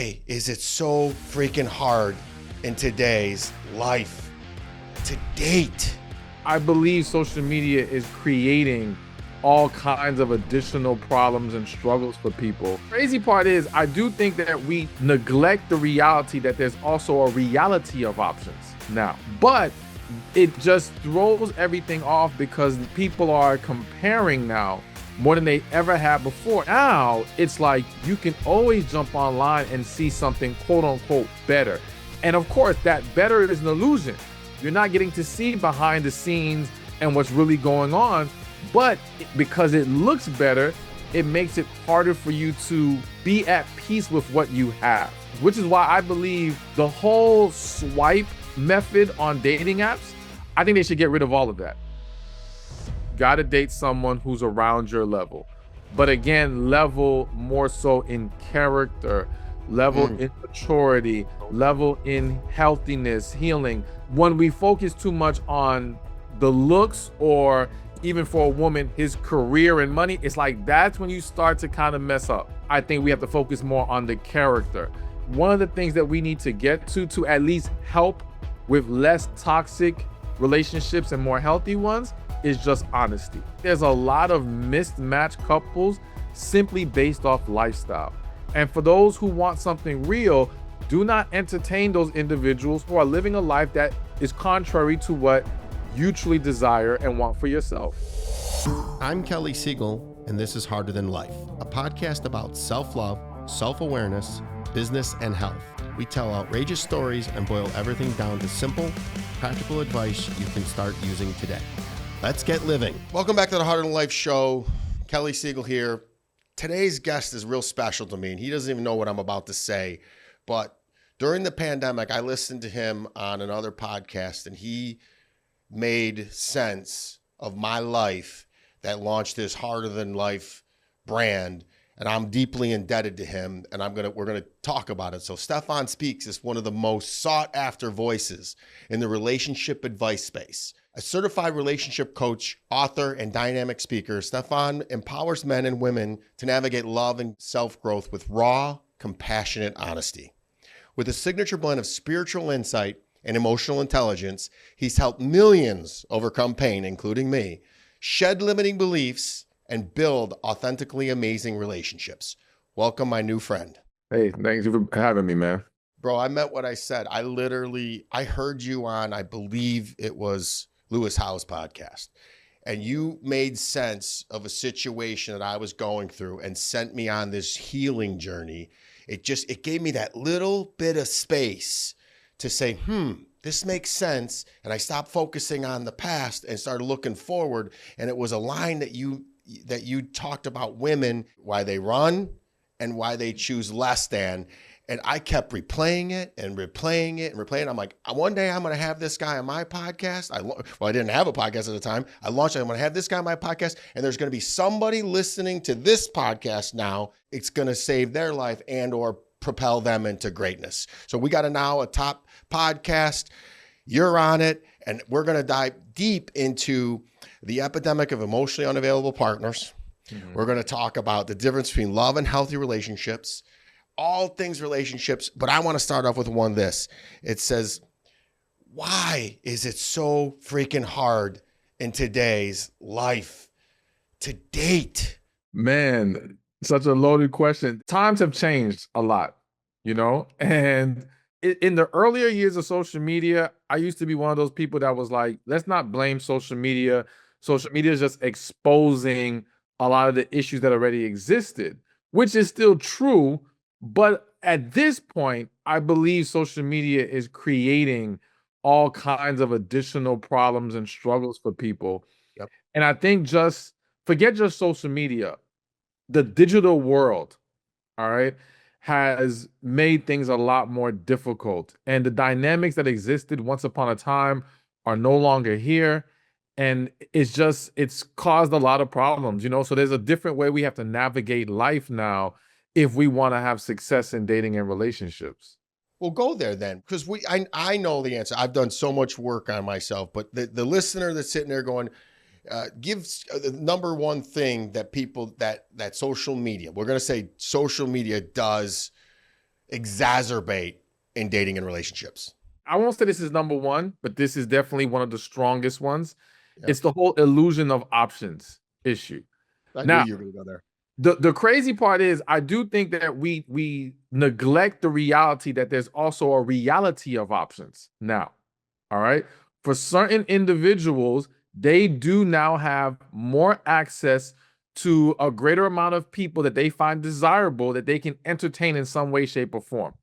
Why is it so freaking hard in today's life to date? I believe social media is creating all kinds of additional problems and struggles for people. Crazy part is, I do think that we neglect the reality that there's also a reality of options now. But it just throws everything off because people are comparing now more than they ever had before. Now, it's like you can always jump online and see something quote unquote better. And of course, that better is an illusion. You're not getting to see behind the scenes and what's really going on, but because it looks better, it makes it harder for you to be at peace with what you have, which is why I believe the whole swipe method on dating apps, I think they should get rid of all of that. Gotta date someone who's around your level. But again, level more so in character, level in maturity, level in healthiness, healing. When we focus too much on the looks, or even for a woman, his career and money, it's like that's when you start to kind of mess up. I think we have to focus more on the character. One of the things that we need to get to at least help with less toxic relationships and more healthy ones, is just honesty. There's a lot of mismatched couples simply based off lifestyle. And for those who want something real, do not entertain those individuals who are living a life that is contrary to what you truly desire and want for yourself. I'm Kelly Siegel, and this is Harder Than Life, a podcast about self-love, self-awareness, business, and health. We tell outrageous stories and boil everything down to simple, practical advice you can start using today. Let's get living. Welcome back to the Harder Than Life show. Kelly Siegel here. Today's guest is real special to me, and he doesn't even know what I'm about to say. But during the pandemic, I listened to him on another podcast, and he made sense of my life that launched this Harder Than Life brand. And I'm deeply indebted to him, and we're gonna talk about it. So Stephan Speaks is one of the most sought after voices in the relationship advice space. A certified relationship coach, author, and dynamic speaker, Stephan empowers men and women to navigate love and self-growth with raw, compassionate honesty. With a signature blend of spiritual insight and emotional intelligence, he's helped millions overcome pain, including me, shed limiting beliefs, and build authentically amazing relationships. Welcome, my new friend. Hey, thanks for having me, man. Bro, I meant what I said. I heard you on, I believe it was Lewis Howe's podcast, and you made sense of a situation that I was going through and sent me on this healing journey. It gave me that little bit of space to say, this makes sense. And I stopped focusing on the past and started looking forward. And it was a line that you talked about women, why they run and why they choose less than. And I kept replaying it and replaying it and replaying it. I'm like, one day I'm going to have this guy on my podcast. I didn't have a podcast at the time. I launched it. I'm going to have this guy on my podcast. And there's going to be somebody listening to this podcast now. It's going to save their life and or propel them into greatness. So we got a top podcast. You're on it. And we're going to dive deep into the epidemic of emotionally unavailable partners. Mm-hmm. We're going to talk about the difference between love and healthy relationships. All things relationships, but I want to start off with this. It says, why is it so freaking hard in today's life to date? Man, such a loaded question. Times have changed a lot, and in the earlier years of social media, I used to be one of those people that was like, let's not blame social media. Social media is just exposing a lot of the issues that already existed, which is still true. But at this point, I believe social media is creating all kinds of additional problems and struggles for people. Yep. And I think forget just social media, the digital world, all right, has made things a lot more difficult. And the dynamics that existed once upon a time are no longer here. And it's caused a lot of problems, So there's a different way we have to navigate life now if we want to have success in dating and relationships. Well, go there then, because I know the answer. I've done so much work on myself, but the listener that's sitting there going, give the number one thing that people that social media, we're going to say social media does exacerbate in dating and relationships? I won't say this is number one, but this is definitely one of the strongest ones. Yep. It's the whole illusion of options issue. I knew Now, you were going to go there. the crazy part is I do think that we neglect the reality that there's also a reality of options now. All right. For certain individuals, they do now have more access to a greater amount of people that they find desirable that they can entertain in some way, shape, or form.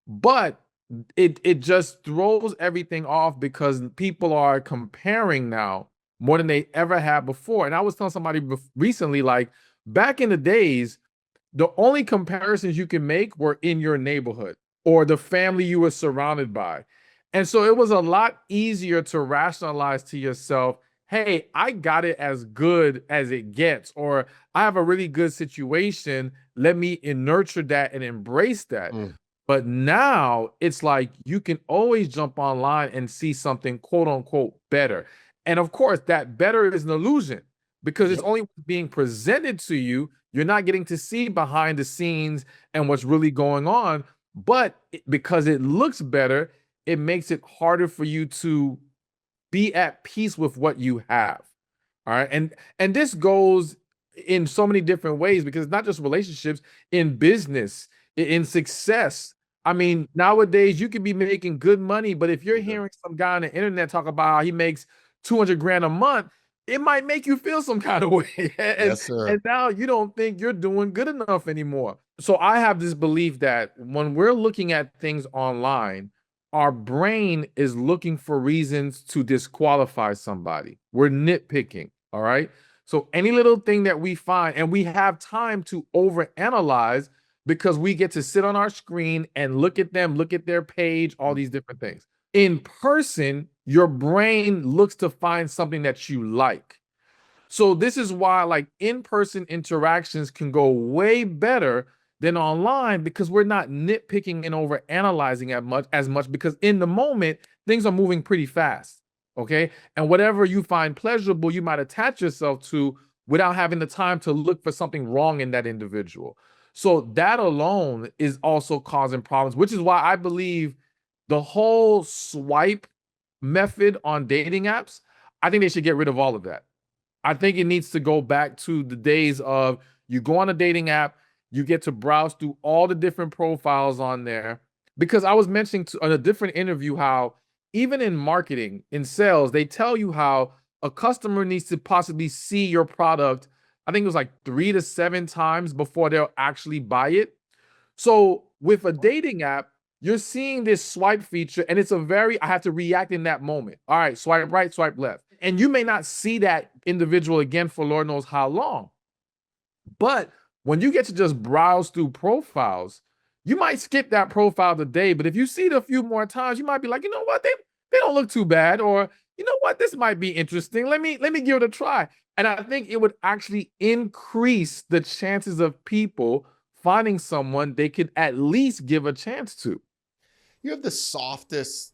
But it just throws everything off because people are comparing now more than they ever have before. And I was telling somebody recently, like back in the days, the only comparisons you can make were in your neighborhood or the family you were surrounded by. And so it was a lot easier to rationalize to yourself, hey, I got it as good as it gets, or I have a really good situation. Let me nurture that and embrace that. Mm. But now it's like you can always jump online and see something quote unquote better. And of course, that better is an illusion because it's Yep. only being presented to you. You're not getting to see behind the scenes and what's really going on. But because it looks better, it makes it harder for you to be at peace with what you have. All right. And this goes in so many different ways because it's not just relationships, in business, in success. I mean, nowadays you could be making good money, but if you're Okay. hearing some guy on the internet talk about how he makes 200 grand a month, it might make you feel some kind of way. and Yes, sir. and now you don't think you're doing good enough anymore. So I have this belief that when we're looking at things online, our brain is looking for reasons to disqualify somebody. We're nitpicking, all right? So any little thing that we find, and we have time to overanalyze because we get to sit on our screen and look at them, look at their page, all these different things. In person, your brain looks to find something that you like. So this is why like in-person interactions can go way better than online because we're not nitpicking and over analyzing as much because in the moment things are moving pretty fast. Okay. And whatever you find pleasurable, you might attach yourself to without having the time to look for something wrong in that individual. So that alone is also causing problems, which is why I believe the whole swipe method on dating apps, I think they should get rid of all of that. I think it needs to go back to the days of you go on a dating app, you get to browse through all the different profiles on there. Because I was mentioning on a different interview how even in marketing, in sales, they tell you how a customer needs to possibly see your product. I think it was like 3 to 7 times before they'll actually buy it. So with a dating app, you're seeing this swipe feature, and it's I have to react in that moment. All right, swipe right, swipe left. And you may not see that individual again for Lord knows how long. But when you get to just browse through profiles, you might skip that profile today. But if you see it a few more times, you might be like, you know what, they don't look too bad, or you know what, this might be interesting. Let me give it a try. And I think it would actually increase the chances of people finding someone they could at least give a chance to. You have the softest,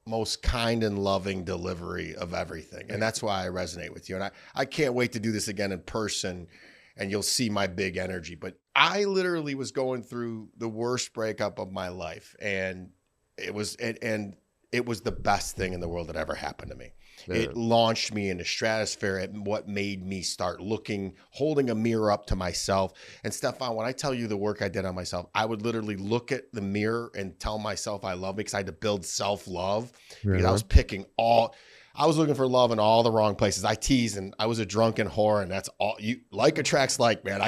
most kind and loving delivery of everything. And that's why I resonate with you. And I can't wait to do this again in person and you'll see my big energy. But I literally was going through the worst breakup of my life. And it was the best thing in the world that ever happened to me. Yeah. It launched me into stratosphere at what made me start holding a mirror up to myself. And Stephan, when I tell you the work I did on myself, I would literally look at the mirror and tell myself I love me because I had to build self-love. Because I was I was looking for love in all the wrong places. I teased and I was a drunken whore, and that's all like attracts like, man.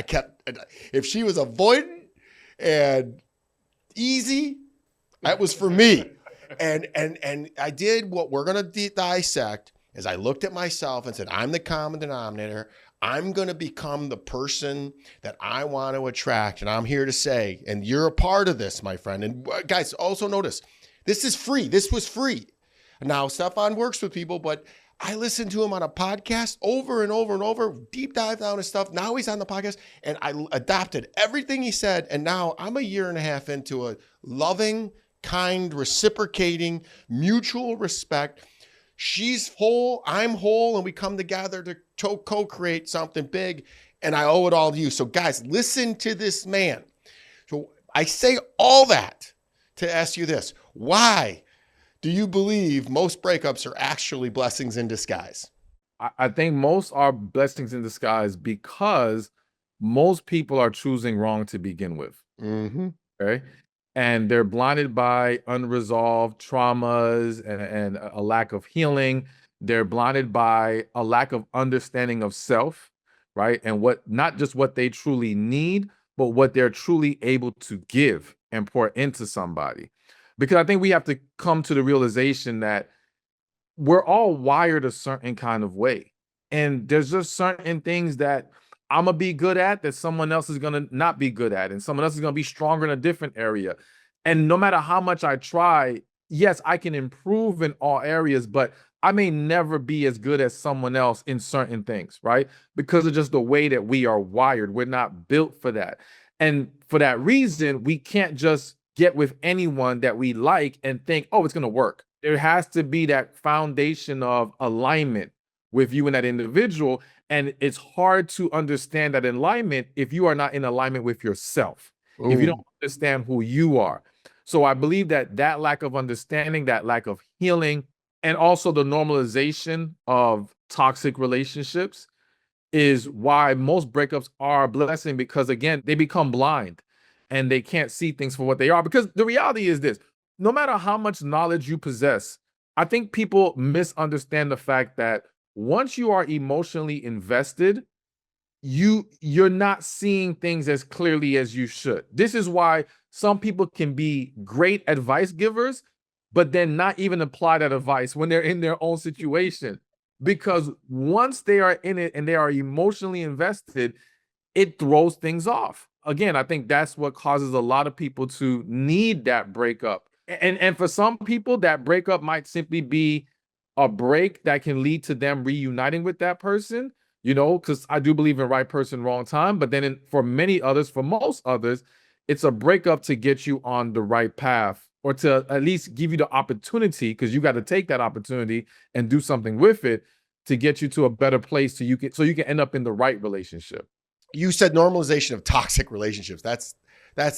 If she was avoidant and easy, that was for me. And I did what we're going to dissect is I looked at myself and said, I'm the common denominator. I'm going to become the person that I want to attract. And I'm here to say, and you're a part of this, my friend. And guys, also notice, this is free. This was free. Now, Stephan works with people, but I listened to him on a podcast over and over and over, deep dive down his stuff. Now he's on the podcast and I adopted everything he said. And now I'm a year and a half into a loving, kind, reciprocating, mutual respect. She's whole, I'm whole, and we come together to co-create something big, and I owe it all to you. So guys, listen to this man. So I say all that to ask you this. Why do you believe most breakups are actually blessings in disguise? I think most are blessings in disguise because most people are choosing wrong to begin with. Mm-hmm. Okay. And they're blinded by unresolved traumas and a lack of healing. They're blinded by a lack of understanding of self, right? And what, not just what they truly need, but what they're truly able to give and pour into somebody. Because I think we have to come to the realization that we're all wired a certain kind of way. And there's just certain things that I'm gonna be good at that someone else is gonna not be good at, and someone else is gonna be stronger in a different area. And no matter how much I try, yes, I can improve in all areas, but I may never be as good as someone else in certain things, right? Because of just the way that we are wired. We're not built for that. And for that reason, we can't just get with anyone that we like and think, oh, it's gonna work. There has to be that foundation of alignment with you and that individual. And it's hard to understand that alignment if you are not in alignment with yourself, if you don't Ooh. understand who you are. So I believe that that lack of understanding, that lack of healing, and also the normalization of toxic relationships is why most breakups are a blessing, because again, they become blind and they can't see things for what they are. Because the reality is this: no matter how much knowledge you possess, I think people misunderstand the fact that once you are emotionally invested, you're not seeing things as clearly as you should. This is why some people can be great advice givers, but then not even apply that advice when they're in their own situation. Because once they are in it and they are emotionally invested, it throws things off. Again, I think that's what causes a lot of people to need that breakup. And for some people, that breakup might simply be a break that can lead to them reuniting with that person, because I do believe in right person, wrong time. But then for many others, for most others, it's a breakup to get you on the right path, or to at least give you the opportunity, because you got to take that opportunity and do something with it to get you to a better place so you can end up in the right relationship. You said normalization of toxic relationships. That's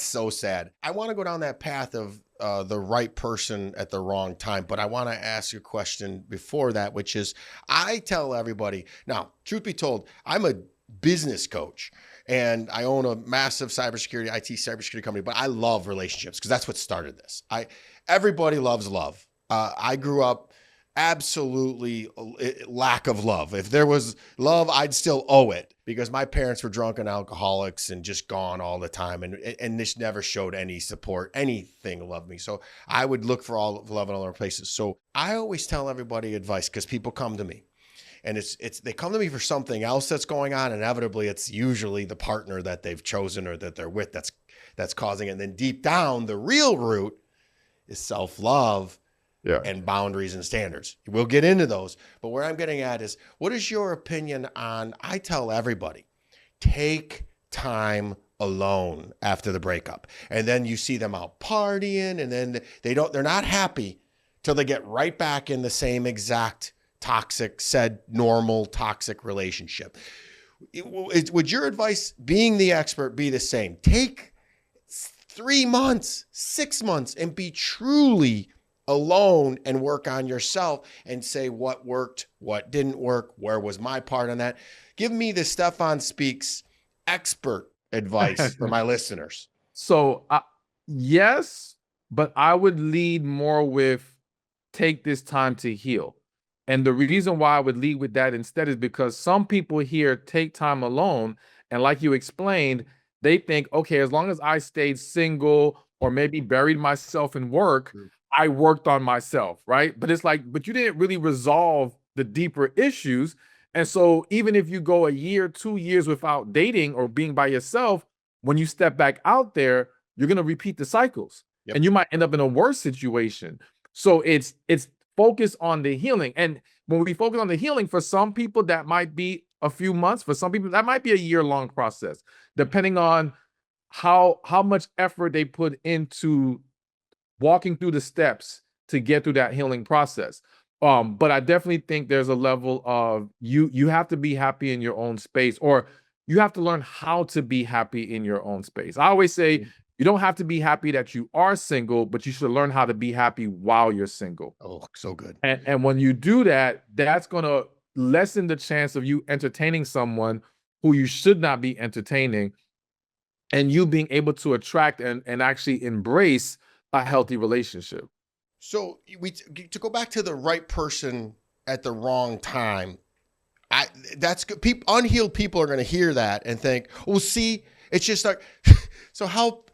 so sad. I want to go down that path of the right person at the wrong time, but I want to ask you a question before that, which is, I tell everybody now, truth be told, I'm a business coach and I own a massive cybersecurity, IT cybersecurity company, but I love relationships because that's what started this. Everybody loves love. I grew up absolutely lack of love. If there was love, I'd still owe it because my parents were drunken alcoholics and just gone all the time. And this never showed any support, anything to love me. So I would look for all love in other places. So I always tell everybody advice because people come to me and they come to me for something else that's going on. Inevitably, it's usually the partner that they've chosen or that they're with that's causing it. And then deep down, the real root is self-love. Yeah. And boundaries and standards. We'll get into those. But where I'm getting at is, what is your opinion on, I tell everybody, take time alone after the breakup. And then you see them out partying and then they're not happy till they get right back in the same exact toxic, normal toxic relationship. Would your advice, being the expert, be the same? Take 3 months, 6 months and be truly alone and work on yourself and say what worked, what didn't work, where was my part on that. Give me the Stephan Speaks expert advice for my listeners. So, yes, but I would lead more with take this time to heal. And the reason why I would lead with that instead is because some people here take time alone. And like you explained, they think, okay, as long as I stayed single or maybe buried myself in work, I worked on myself, right? But it's like, but you didn't really resolve the deeper issues. And so even if you go a year, 2 years without dating or being by yourself, when you step back out there, you're going to repeat the cycles. Yep. And you might end up in a worse situation. So it's focus on the healing. And when we focus on the healing, for some people, that might be a few months. For some people, that might be a year-long process, depending on how much effort they put into walking through the steps to get through that healing process. But I definitely think there's a level of you have to be happy in your own space, or you have to learn how to be happy in your own space. I always say You don't have to be happy that you are single, but you should learn how to be happy while you're single. Oh, so good. And when you do that, that's going to lessen the chance of you entertaining someone who you should not be entertaining, and you being able to attract and actually embrace a healthy relationship. So to go back to the right person at the wrong time. That's good. Unhealed people are going to hear that and think, well, see, it's just like, so help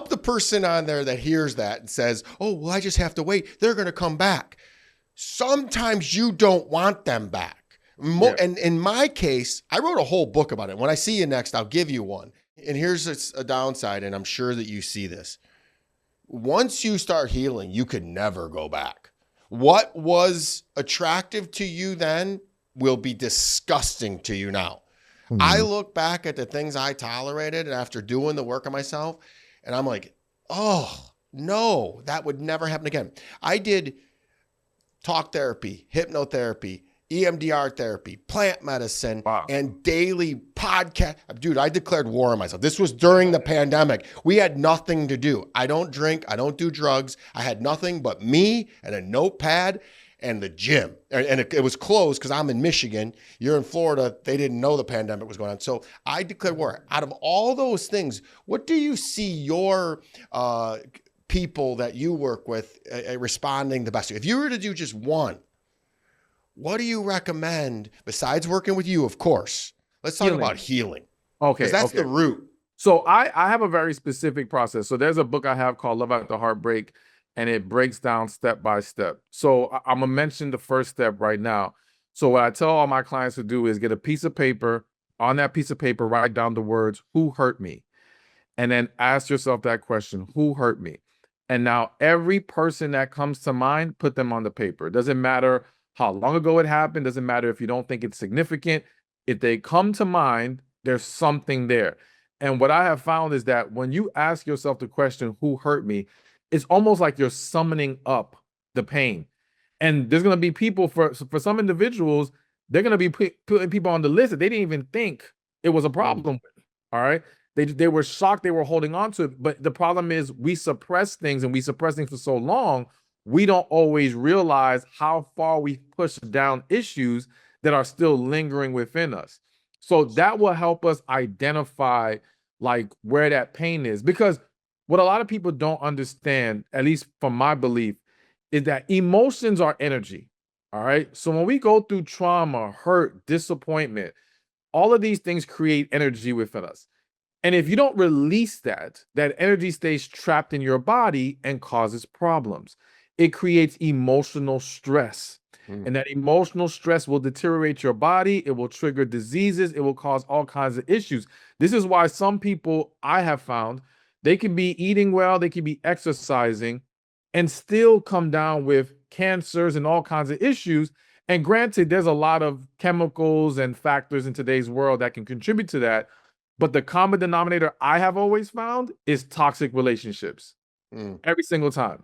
the person on there that hears that and says, oh, well, I just have to wait. They're going to come back. Sometimes you don't want them back. Yeah. And in my case, I wrote a whole book about it. When I see you next, I'll give you one. And here's a downside, and I'm sure that you see this. Once you start healing, you could never go back. What was attractive to you then will be disgusting to you now. I look back at the things I tolerated after doing the work on myself, and I'm like, oh, no, that would never happen again. I did talk therapy, hypnotherapy, EMDR therapy, plant medicine, Wow. and daily podcast. Dude, I declared war on myself. This was during the pandemic. We had nothing to do. I don't drink. I don't do drugs. I had nothing but me and a notepad and the gym. And it was closed because I'm in Michigan. You're in Florida. They didn't know the pandemic was going on. So I declared war. Out of all those things, what do you see your people that you work with responding the best? If you were to do just one, what do you recommend besides working with you, of course? Let's talk about healing. Okay. Because that's the root. So I have a very specific process. So there's a book I have called Love After Heartbreak, and it breaks down step by step. So I'm gonna mention the first step right now. So what I tell all my clients to do is get a piece of paper. On that piece of paper, write down the words, who hurt me? And then ask yourself that question, who hurt me? And now every person that comes to mind, put them on the paper. It doesn't matter how long ago it happened. Doesn't matter if you don't think it's significant. If they come to mind, there's something there. And what I have found is that when you ask yourself the question, who hurt me? It's almost like you're summoning up the pain. And there's going to be people, for some individuals, they're going to be putting people on the list that they didn't even think it was a problem with. All right. They were shocked, they were holding on to it. But the problem is we suppress things, and we suppress things for so long, we don't always realize how far we push down issues that are still lingering within us. So that will help us identify like where that pain is. Because what a lot of people don't understand, at least from my belief, is that emotions are energy. All right. So when we go through trauma, hurt, disappointment, all of these things create energy within us. And if you don't release that, that energy stays trapped in your body and causes problems. It creates emotional stress. And that emotional stress will deteriorate your body. It will trigger diseases. It will cause all kinds of issues. This is why some people I have found, they can be eating well, they can be exercising, and still come down with cancers and all kinds of issues. And granted, there's a lot of chemicals and factors in today's world that can contribute to that. But the common denominator I have always found is toxic relationships every single time.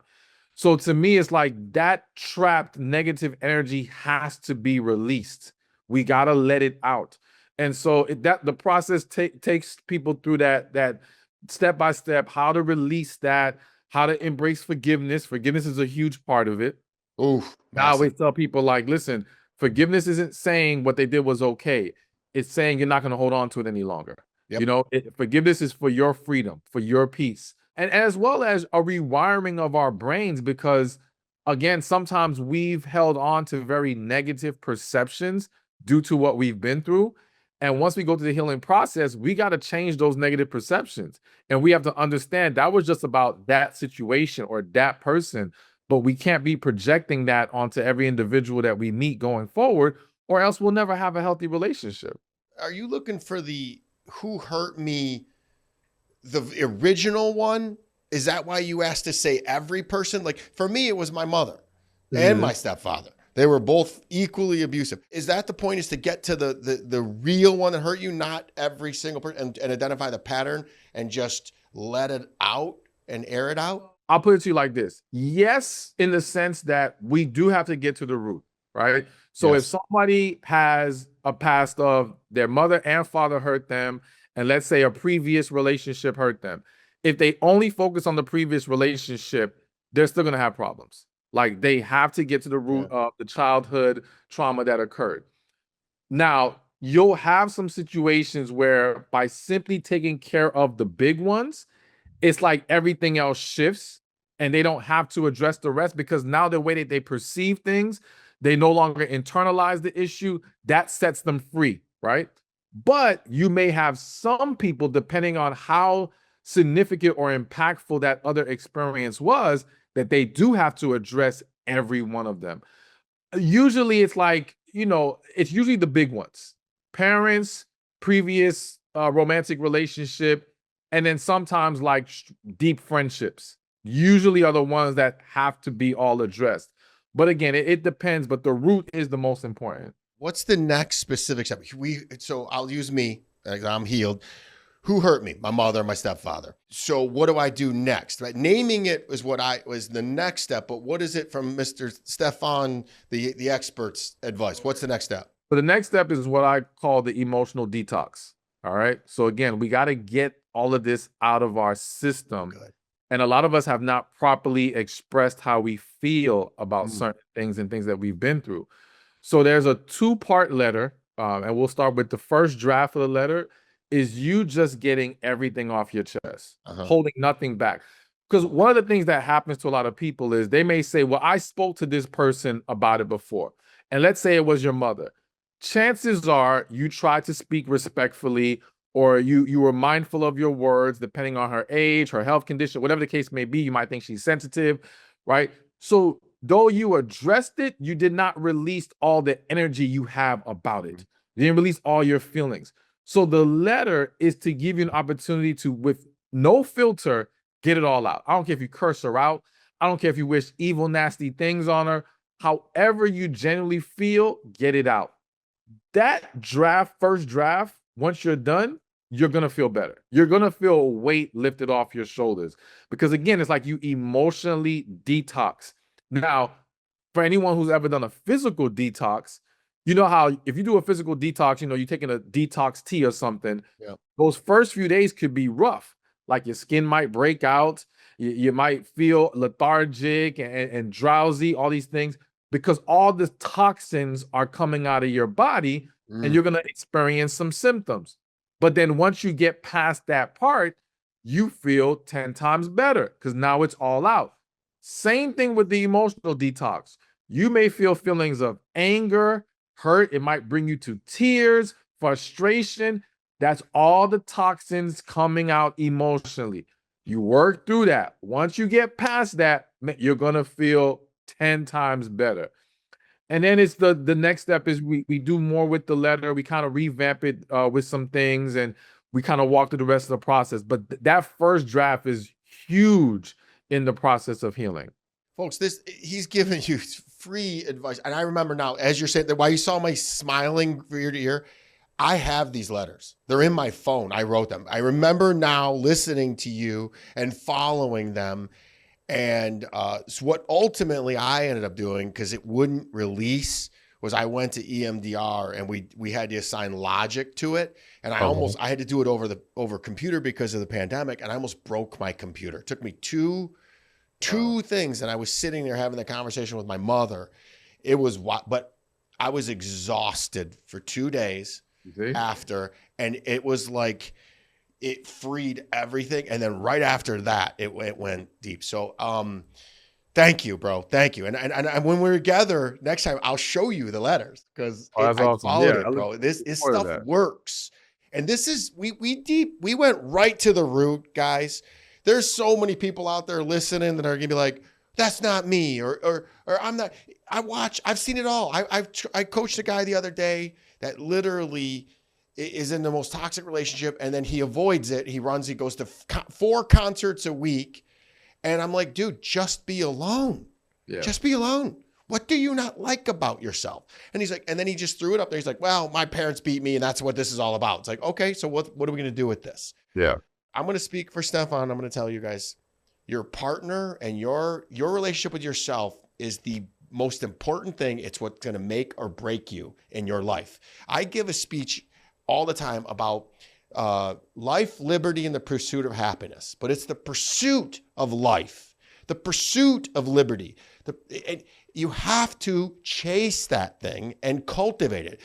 So to me, it's like that trapped negative energy has to be released. We got to let it out. And so the process takes people through that step by step, how to release that, how to embrace forgiveness. Forgiveness is a huge part of it. Oof, I always tell people, like, listen, forgiveness isn't saying what they did was okay. It's saying you're not going to hold on to it any longer. Yep. You know, forgiveness is for your freedom, for your peace, and as well as a rewiring of our brains, because again, sometimes we've held on to very negative perceptions due to what we've been through. And once we go through the healing process, we got to change those negative perceptions. And we have to understand that was just about that situation or that person, but we can't be projecting that onto every individual that we meet going forward, or else we'll never have a healthy relationship. Are you looking for the who hurt me, the original one? Is that why you asked to say every person? Like for me, it was my mother and my stepfather. They were both equally abusive. Is that the point, is to get to the real one that hurt you, not every single person, and identify the pattern and just let it out and air it out? I'll put it to you like this. Yes, in the sense that we do have to get to the root, right? So if somebody has a past of their mother and father hurt them, and let's say a previous relationship hurt them, if they only focus on the previous relationship, they're still going to have problems. Like they have to get to the root of the childhood trauma that occurred. Now, you'll have some situations where by simply taking care of the big ones, it's like everything else shifts and they don't have to address the rest because now the way that they perceive things, they no longer internalize the issue. That sets them free, right? But you may have some people, depending on how significant or impactful that other experience was, that they do have to address every one of them. Usually it's like, it's usually the big ones. Parents, previous romantic relationship, and then sometimes like deep friendships usually are the ones that have to be all addressed. But again, it depends, but the root is the most important. What's the next specific step? So I'll use me, I'm healed. Who hurt me? My mother, my stepfather. So what do I do next? Right? Naming it was the next step, but what is it from Mr. Stephan, the expert's advice? What's the next step? So the next step is what I call the emotional detox. All right. So again, we got to get all of this out of our system. Good. And a lot of us have not properly expressed how we feel about certain things and things that we've been through. So there's a 2-part letter, and we'll start with the first draft of the letter is you just getting everything off your chest, holding nothing back. Because one of the things that happens to a lot of people is they may say, well, I spoke to this person about it before. And let's say it was your mother. Chances are you tried to speak respectfully or you were mindful of your words, depending on her age, her health condition, whatever the case may be. You might think she's sensitive, right? So though you addressed it, you did not release all the energy you have about it. You didn't release all your feelings. So the letter is to give you an opportunity to, with no filter, get it all out. I don't care if you curse her out. I don't care if you wish evil, nasty things on her. However you genuinely feel, get it out. That first draft, once you're done, you're going to feel better. You're going to feel a weight lifted off your shoulders. Because again, it's like you emotionally detox. Now, for anyone who's ever done a physical detox, you know how if you do a physical detox, you're taking a detox tea or something, those first few days could be rough. Like your skin might break out. You might feel lethargic and drowsy, all these things, because all the toxins are coming out of your body and you're going to experience some symptoms. But then once you get past that part, you feel 10 times better because now it's all out. Same thing with the emotional detox. You may feel feelings of anger, hurt. It might bring you to tears, frustration. That's all the toxins coming out emotionally. You work through that. Once you get past that, you're going to feel 10 times better. And then it's the next step is we do more with the letter. We kind of revamp it with some things and we kind of walk through the rest of the process. But that first draft is huge in the process of healing. Folks, he's giving you free advice. And I remember now, as you're saying that, why you saw my smiling ear to ear, I have these letters. They're in my phone. I wrote them. I remember now listening to you and following them. And so what ultimately I ended up doing, because it wouldn't release, was I went to EMDR and we had to assign logic to it. And I had to do it over computer because of the pandemic. And I almost broke my computer. It took me two things. And I was sitting there having the conversation with my mother. But I was exhausted for 2 days after. And it was like, it freed everything. And then right after that, it went deep. So, thank you, bro. Thank you. And when we're together next time, I'll show you the letters because I followed it, bro. This stuff works. And this is, we went right to the root, guys. There's so many people out there listening that are gonna be like, that's not me, or I'm not, I've seen it all. I coached a guy the other day that literally is in the most toxic relationship, and then he avoids it. He goes to 4 concerts a week. And I'm like, dude, just be alone. Yeah. Just be alone. What do you not like about yourself? And he's like, and then he just threw it up there. He's like, well, my parents beat me and that's what this is all about. It's like, okay, so what are we going to do with this? Yeah. I'm going to speak for Stephan. I'm going to tell you guys, your partner and your relationship with yourself is the most important thing. It's what's going to make or break you in your life. I give a speech all the time about life, liberty, and the pursuit of happiness. But it's the pursuit of life, the pursuit of liberty. And you have to chase that thing and cultivate it.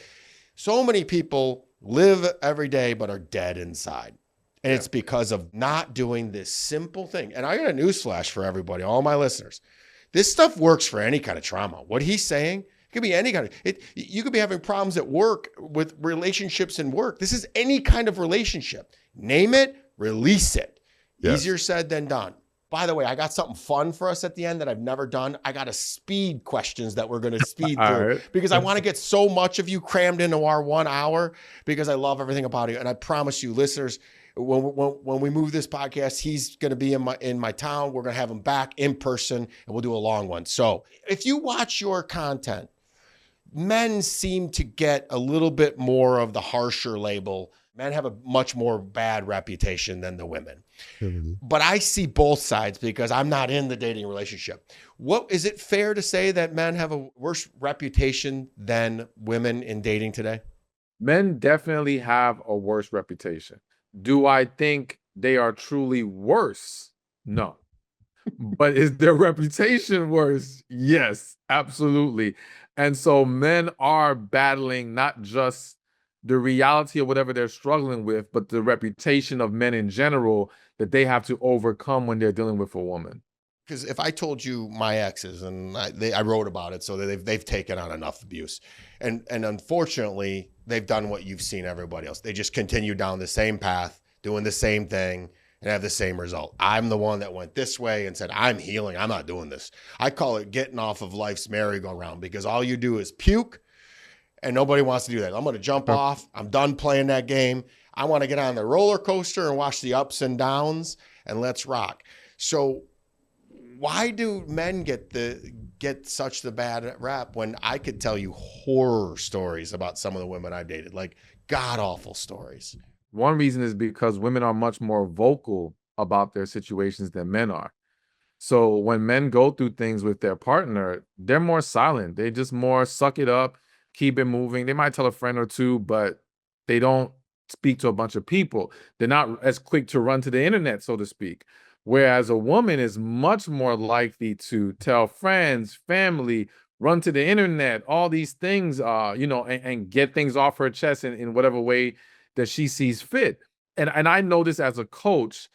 So many people live every day but are dead inside. And it's because of not doing this simple thing. And I got a newsflash for everybody, all my listeners. This stuff works for any kind of trauma. What he's saying, it could be any kind of, you could be having problems at work with relationships in work. This is any kind of relationship. Name it, release it. Yes. Easier said than done. By the way, I got something fun for us at the end that I've never done. I got a speed questions that we're going to speed through because I want to get so much of you crammed into our 1 hour because I love everything about you. And I promise you, listeners, when we move this podcast, he's going to be in my town. We're going to have him back in person and we'll do a long one. So if you watch your content, men seem to get a little bit more of the harsher label. Men have a much more bad reputation than the women. Mm-hmm. But I see both sides because I'm not in the dating relationship. Is it fair to say that men have a worse reputation than women in dating today? Men definitely have a worse reputation. Do I think they are truly worse? No. But is their reputation worse? Yes, absolutely. And so men are battling not just the reality of whatever they're struggling with, but the reputation of men in general that they have to overcome when they're dealing with a woman. Because if I told you my exes, and I wrote about it, so they've taken on enough abuse, and unfortunately they've done what you've seen everybody else. They just continue down the same path, doing the same thing, and have the same result. I'm the one that went this way and said, I'm healing. I'm not doing this. I call it getting off of life's merry-go-round because all you do is puke and nobody wants to do that. I'm going to jump off. I'm done playing that game. I want to get on the roller coaster and watch the ups and downs and let's rock. So why do men get such the bad rap when I could tell you horror stories about some of the women I've dated, like god-awful stories? One reason is because women are much more vocal about their situations than men are. So when men go through things with their partner, they're more silent. They just more suck it up, keep it moving. They might tell a friend or two, but they don't speak to a bunch of people. They're not as quick to run to the internet, so to speak. Whereas a woman is much more likely to tell friends, family, run to the internet, all these things, and get things off her chest in whatever way that she sees fit. And I know this as a coach.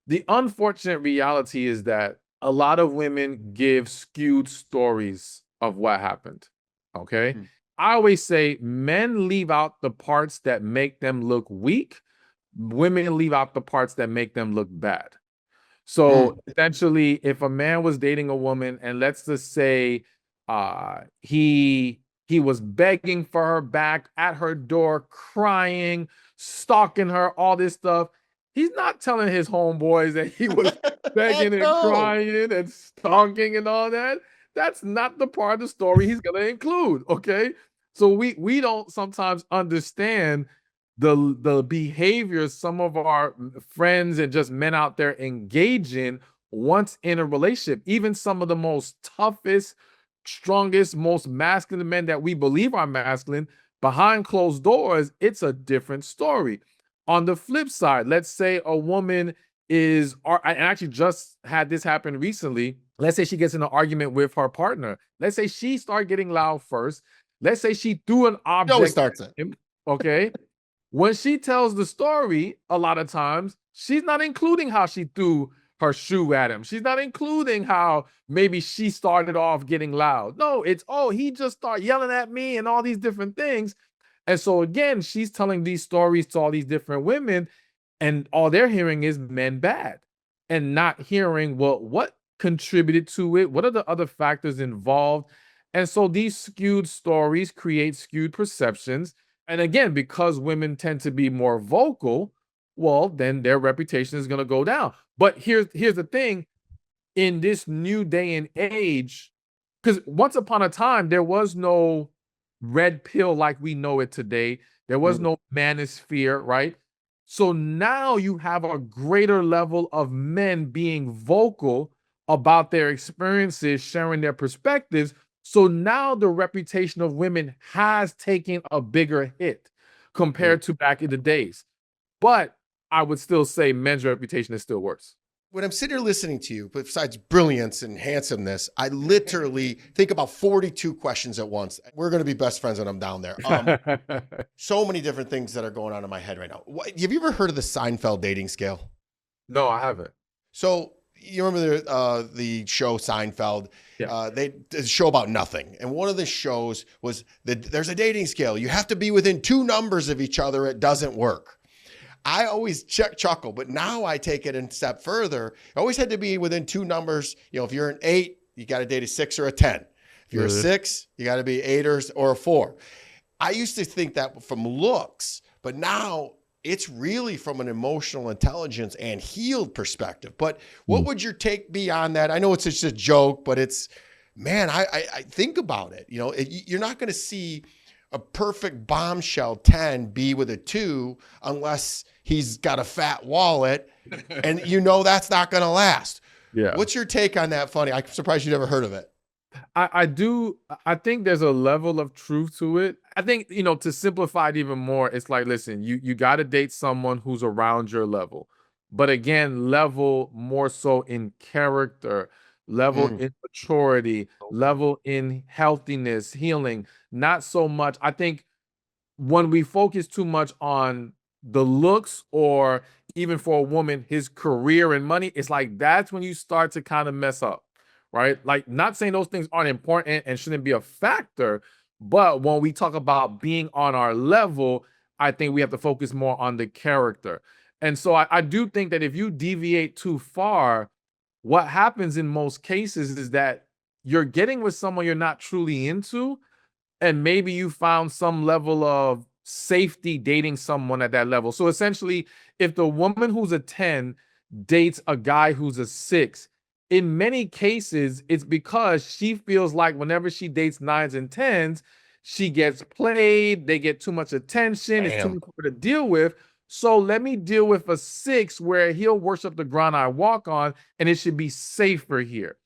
The unfortunate reality is that a lot of women give skewed stories of what happened. Okay. Mm-hmm. I always say men leave out the parts that make them look weak. Women leave out the parts that make them look bad. So essentially, if a man was dating a woman and let's just say he was begging for her back at her door, crying, stalking her, all this stuff, he's not telling his homeboys that he was begging and crying and stalking and all that. That's not the part of the story he's going to include, okay? So we don't sometimes understand the behaviors some of our friends and just men out there engage in once in a relationship. Even some of the most toughest, strongest, most masculine men that we believe are masculine, behind closed doors, it's a different story. On the flip side, let's say a woman is, I actually just had this happen recently. Let's say she gets in an argument with her partner. Let's say she started getting loud first. Let's say she threw an object at him, okay? When she tells the story, a lot of times, she's not including how she threw her shoe at him. She's not including how maybe she started off getting loud. No, it's, he just started yelling at me and all these different things. And so again, she's telling these stories to all these different women and all they're hearing is men bad and not hearing, well, what contributed to it? What are the other factors involved? And so these skewed stories create skewed perceptions. And again, because women tend to be more vocal, well, then their reputation is going to go down. But here's the thing. In this new day and age, because once upon a time, there was no red pill like we know it today. There was no Manosphere, right? So now you have a greater level of men being vocal about their experiences, sharing their perspectives. So now the reputation of women has taken a bigger hit compared to back in the days. But I would still say men's reputation is still worse. When I'm sitting here listening to you, but besides brilliance and handsomeness, I literally think about 42 questions at once. We're going to be best friends when I'm down there. So many different things that are going on in my head right now. Have you ever heard of the Seinfeld dating scale? No, I haven't. So you remember the show Seinfeld? Yeah. The show about nothing. And one of the shows was that there's a dating scale. You have to be within 2 numbers of each other. It doesn't work. I always chuckle, but now I take it a step further. It always had to be within 2 numbers. You know, if you're an 8, you got to date a 6 or a 10. If you're a 6, you got to be 8 or a 4. I used to think that from looks, but now it's really from an emotional intelligence and healed perspective. But what would your take be on that? I know it's just a joke, but it's, man, I think about it. You know, you're not going to see a perfect bombshell 10 be with a 2 unless he's got a fat wallet, and you know that's not going to last. Yeah. What's your take on that? Funny. I'm surprised you never heard of it. I do. I think there's a level of truth to it. I think, you know, to simplify it even more, it's like, listen, you got to date someone who's around your level, but again, level more so in character, level in maturity, level in healthiness, healing, not so much. I think when we focus too much on the looks, or even for a woman, his career and money, it's like that's when you start to kind of mess up, right? Like, not saying those things aren't important and shouldn't be a factor, but when we talk about being on our level, I think we have to focus more on the character. And so I do think that if you deviate too far, what happens in most cases is that you're getting with someone you're not truly into, and maybe you found some level of safety dating someone at that level. So essentially, if the woman who's a 10 dates a guy who's a 6, in many cases, it's because she feels like whenever she dates 9s and 10s, she gets played, they get too much attention, it's too much for her to deal with. So let me deal with a 6 where he'll worship the ground I walk on, and it should be safer here.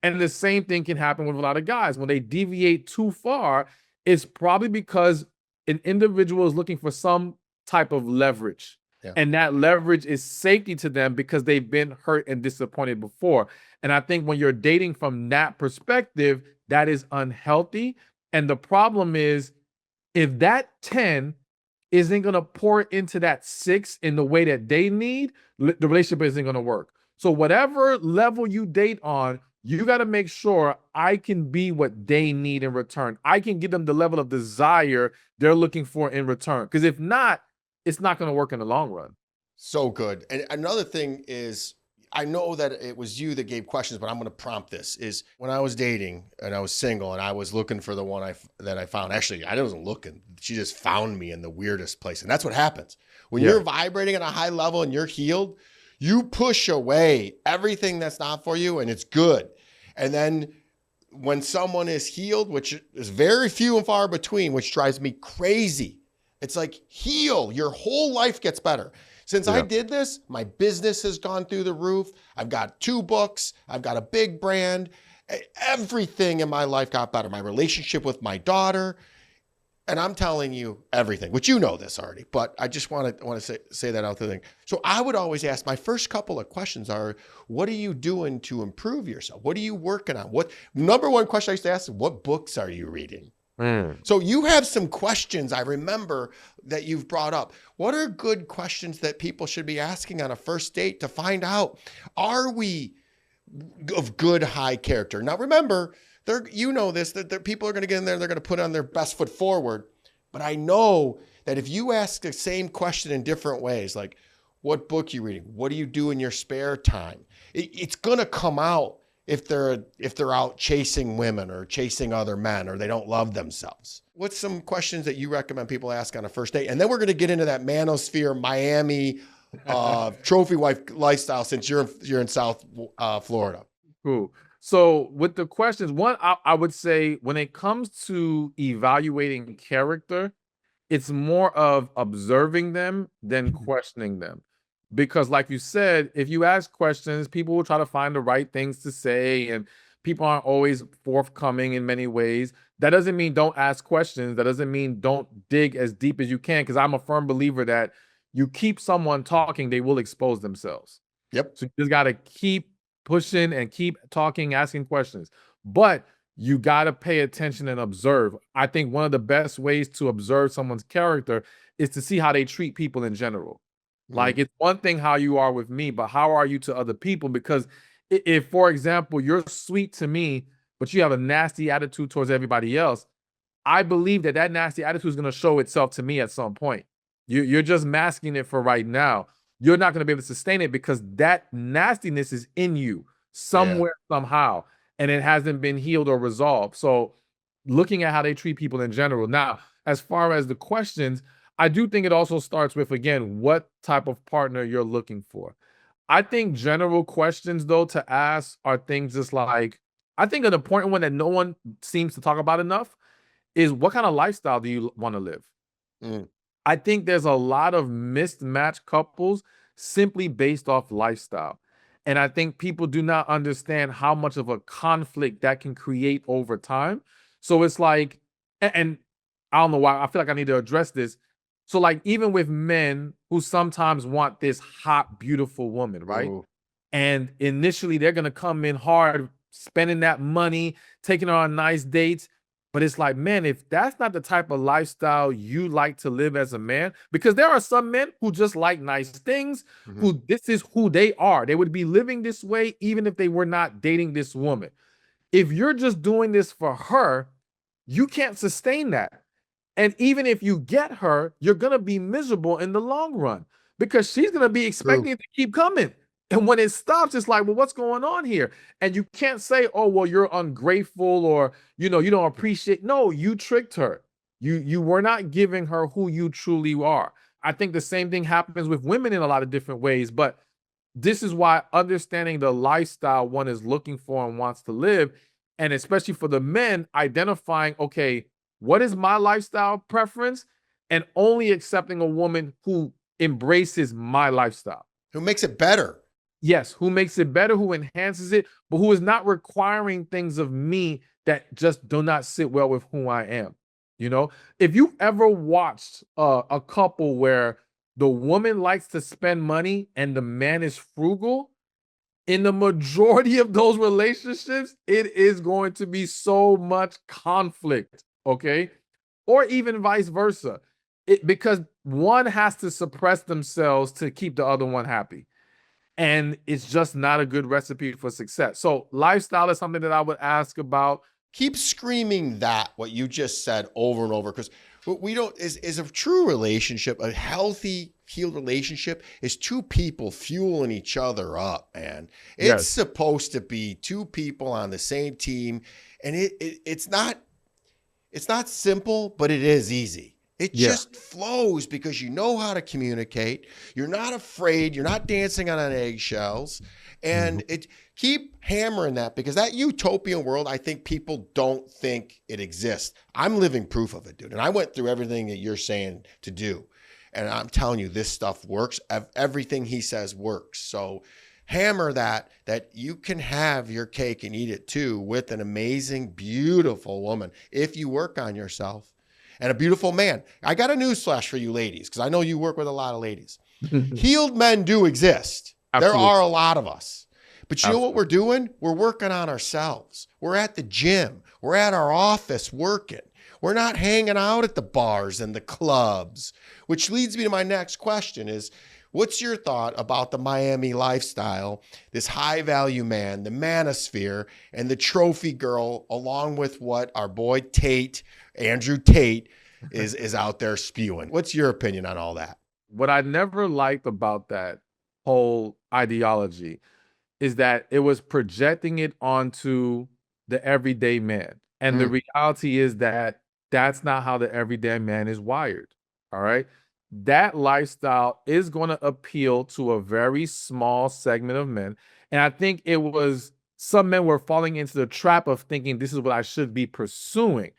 And the same thing can happen with a lot of guys. When they deviate too far, it's probably because an individual is looking for some type of leverage. Yeah. And that leverage is safety to them because they've been hurt and disappointed before. And I think when you're dating from that perspective, that is unhealthy. And the problem is, if that 10 isn't going to pour into that 6 in the way that they need, the relationship isn't going to work. So whatever level you date on, you got to make sure I can be what they need in return. I can give them the level of desire they're looking for in return. Because if not, it's not going to work in the long run. So good. And another thing is, I know that it was you that gave questions, but I'm going to prompt this. Is when I was dating and I was single and I was looking for the one that I found. Actually, I wasn't looking. She just found me in the weirdest place. And that's what happens. When you're vibrating at a high level and you're healed, you push away everything that's not for you, and it's good. And then when someone is healed, which is very few and far between, which drives me crazy, it's like, heal, your whole life gets better. Since I did this, my business has gone through the roof. I've got 2 books. I've got a big brand. Everything in my life got better. My relationship with my daughter. And I'm telling you everything, which you know this already, but I just want to say that out there. So I would always ask, my first couple of questions are, what are you doing to improve yourself? What are you working on? Number one question I used to ask is, what books are you reading? So you have some questions I remember that you've brought up. What are good questions that people should be asking on a first date to find out, are we of good high character? Now remember, you know this, that people are going to get in there, they're going to put on their best foot forward. But I know that if you ask the same question in different ways, like, what book are you reading? What do you do in your spare time? It's going to come out if they're out chasing women or chasing other men, or they don't love themselves. What's some questions that you recommend people ask on a first date? And then we're going to get into that Manosphere, Miami, trophy wife lifestyle, since you're in South Florida. Cool. So with the questions, one, I would say when it comes to evaluating character, it's more of observing them than questioning them. Because like you said, if you ask questions, people will try to find the right things to say, and people aren't always forthcoming in many ways. That doesn't mean don't ask questions. That doesn't mean don't dig as deep as you can, because I'm a firm believer that you keep someone talking, they will expose themselves. Yep. So you just got to keep pushing and keep talking, asking questions. But you got to pay attention and observe. I think one of the best ways to observe someone's character is to see how they treat people in general. Mhm. Like, it's one thing how you are with me, but how are you to other people? Because if, for example, you're sweet to me, but you have a nasty attitude towards everybody else, I believe that that nasty attitude is going to show itself to me at some point. You're just masking it for right now. You're not going to be able to sustain it because that nastiness is in you Yeah. somewhere, somehow, and it hasn't been healed or resolved. So, looking at how they treat people in general. Now, as far as the questions, I do think it also starts with, again, what type of partner you're looking for. I think general questions, though, to ask are things just like, I think an important one that no one seems to talk about enough is, what kind of lifestyle do you want to live? Mm. I think there's a lot of mismatched couples simply based off lifestyle. And I think people do not understand how much of a conflict that can create over time. So it's like, and I don't know why, I feel like I need to address this. So, like, even with men who sometimes want this hot, beautiful woman, right? Ooh. And initially, they're gonna come in hard, spending that money, taking her on nice dates. But it's like, man, if that's not the type of lifestyle you like to live as a man, because there are some men who just like nice things, Mhm. who this is who they are. They would be living this way even if they were not dating this woman. If you're just doing this for her, you can't sustain that. And even if you get her, you're gonna be miserable in the long run because she's gonna be True. expecting it to keep coming. And when it stops, it's like, well, what's going on here? And you can't say, oh, well, you're ungrateful, or you don't appreciate. No, you tricked her. You were not giving her who you truly are. I think the same thing happens with women in a lot of different ways, but this is why understanding the lifestyle one is looking for and wants to live, and especially for the men, identifying, okay, what is my lifestyle preference, and only accepting a woman who embraces my lifestyle. Who makes it better? Yes, who makes it better, who enhances it, but who is not requiring things of me that just do not sit well with who I am. You know, if you ever watched a couple where the woman likes to spend money and the man is frugal, in the majority of those relationships, it is going to be so much conflict, okay? Or even vice versa. Because one has to suppress themselves to keep the other one happy. And it's just not a good recipe for success. So, lifestyle is something that I would ask about. Keep screaming that what you just said over and over, because what we don't is a true relationship, a healthy, healed relationship is two people fueling each other up, man. It's Yes. supposed to be two people on the same team, and it's not simple, but it is easy. It Yeah. just flows because you know how to communicate. You're not afraid. You're not dancing on eggshells. Mhm. And keep hammering that, because that utopian world, I think people don't think it exists. I'm living proof of it, dude. And I went through everything that you're saying to do. And I'm telling you, this stuff works. Everything he says works. So hammer that you can have your cake and eat it too, with an amazing, beautiful woman if you work on yourself, and a beautiful man. I got a newsflash for you ladies, because I know you work with a lot of ladies. Healed men do exist. There Absolutely. are a lot of us. But you know what Absolutely. we're doing? We're working on ourselves. We're at the gym. We're at our office working. We're not hanging out at the bars and the clubs, which leads me to my next question is, what's your thought about the Miami lifestyle, this high value man, the Manosphere, and the trophy girl, along with what our boy Andrew Tate, is out there spewing? What's your opinion on all that? What I never liked about that whole ideology is that it was projecting it onto the everyday man. And the Mm, reality is that that's not how the everyday man is wired. All right. That lifestyle is going to appeal to a very small segment of men. And I think it was, some men were falling into the trap of thinking this is what I should be pursuing.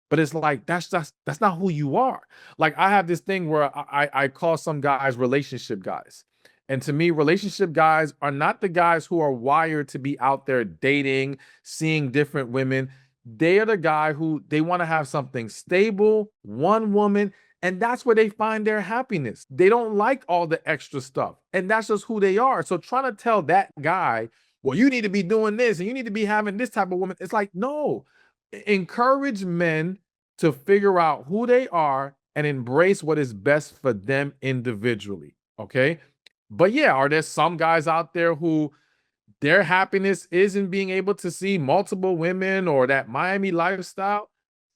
But it's like, that's not who you are. Like, I have this thing where I call some guys relationship guys. And to me, relationship guys are not the guys who are wired to be out there dating, seeing different women. They are the guy who they want to have something stable, one woman, And that's where they find their happiness. They don't like all the extra stuff. And that's just who they are. So trying to tell that guy, well, you need to be doing this and you need to be having this type of woman. It's like, no, encourage men to figure out who they are and embrace what is best for them individually. Okay. But yeah, are there some guys out there who their happiness is in being able to see multiple women or that Miami lifestyle?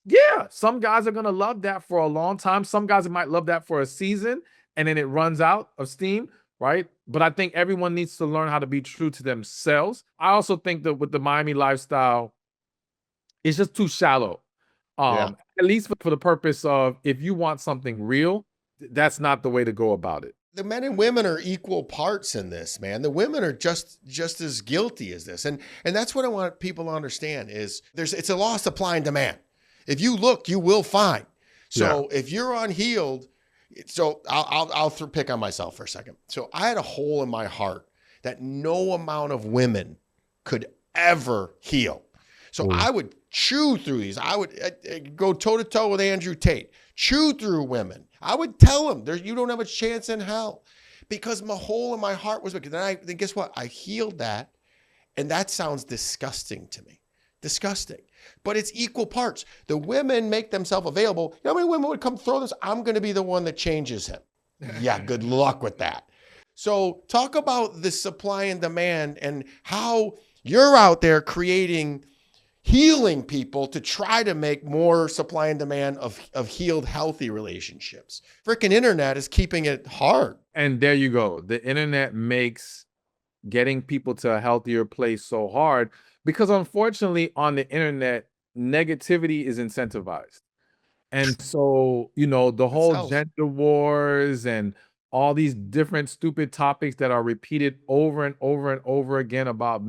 Yeah, some guys are gonna love that for a long time. Some guys might love that for a season and then it runs out of steam, right? But I think everyone needs to learn how to be true to themselves. I also think that with the Miami lifestyle, it's just too shallow. Yeah. At least for the purpose of if you want something real, that's not the way to go about it. The men and women are equal parts in this, man. The women are just as guilty as this. And that's what I want people to understand is it's a law of supply and demand. If you look, you will find. So if you're unhealed, so I'll pick on myself for a second. So I had a hole in my heart that no amount of women could ever heal. So I would chew through these. I would go toe to toe with Andrew Tate, chew through women. I would tell them, you don't have a chance in hell, because my hole in my heart was wicked. Then guess what? I healed that, and that sounds disgusting to me. Disgusting. But it's equal parts. The women make themselves available. You know how many women would come throw this? I'm going to be the one that changes him. Yeah, good luck with that. So talk about the supply and demand and how you're out there healing people to try to make more supply and demand of healed, healthy relationships. Freaking internet is keeping it hard. And there you go. The internet makes getting people to a healthier place so hard because unfortunately on the internet, negativity is incentivized. And so, the That whole sells. gender wars and all these different stupid topics that are repeated over and over and over again about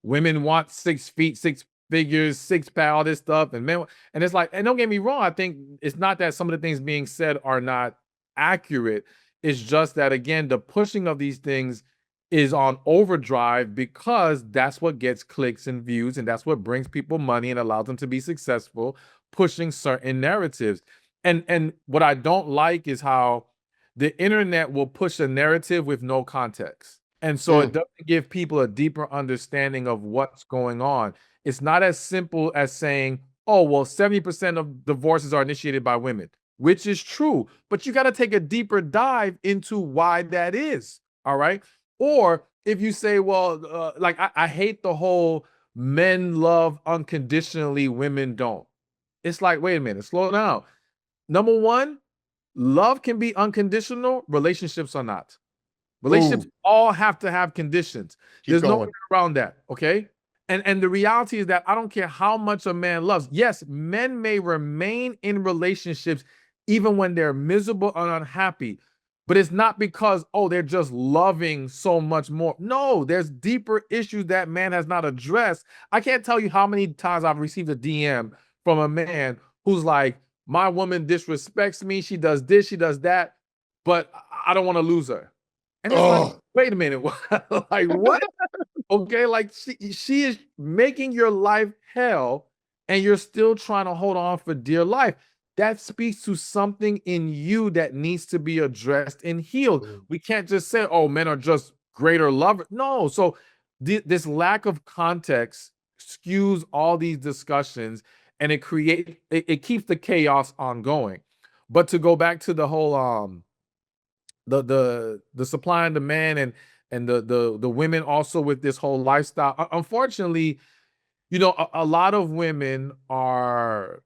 women want 6 feet, 6 figures, six pack, all this stuff, and it's like, and don't get me wrong, I think it's not that some of the things being said are not accurate. It's just that again, the pushing of these things is on overdrive because that's what gets clicks and views, and that's what brings people money and allows them to be successful, pushing certain narratives. And what I don't like is how the internet will push a narrative with no context. And so it doesn't give people a deeper understanding of what's going on. It's not as simple as saying, oh, well, 70% of divorces are initiated by women, which is true, but you got to take a deeper dive into why that is. All right. Or if you say, well, like I hate the whole men love unconditionally, women don't. It's like, wait a minute, slow down. Number one, love can be unconditional, relationships are not. Relationships Ooh, all have to have conditions. keep There's no way going. around that, okay? And the reality is that I don't care how much a man loves. Yes, men may remain in relationships even when they're miserable and unhappy, but it's not because, oh, they're just loving so much more. No, there's deeper issues that man has not addressed. I can't tell you how many times I've received a DM from a man who's like, my woman disrespects me, she does this, she does that, but I don't want to lose her. And it's like, Oh, wait a minute, like what? Okay, like she is making your life hell, and you're still trying to hold on for dear life. That speaks to something in you that needs to be addressed and healed. We can't just say, "Oh, men are just greater lovers." No, so this lack of context skews all these discussions, and it keeps the chaos ongoing. But to go back to the whole the supply and demand and the women also with this whole lifestyle. Unfortunately, a lot of women are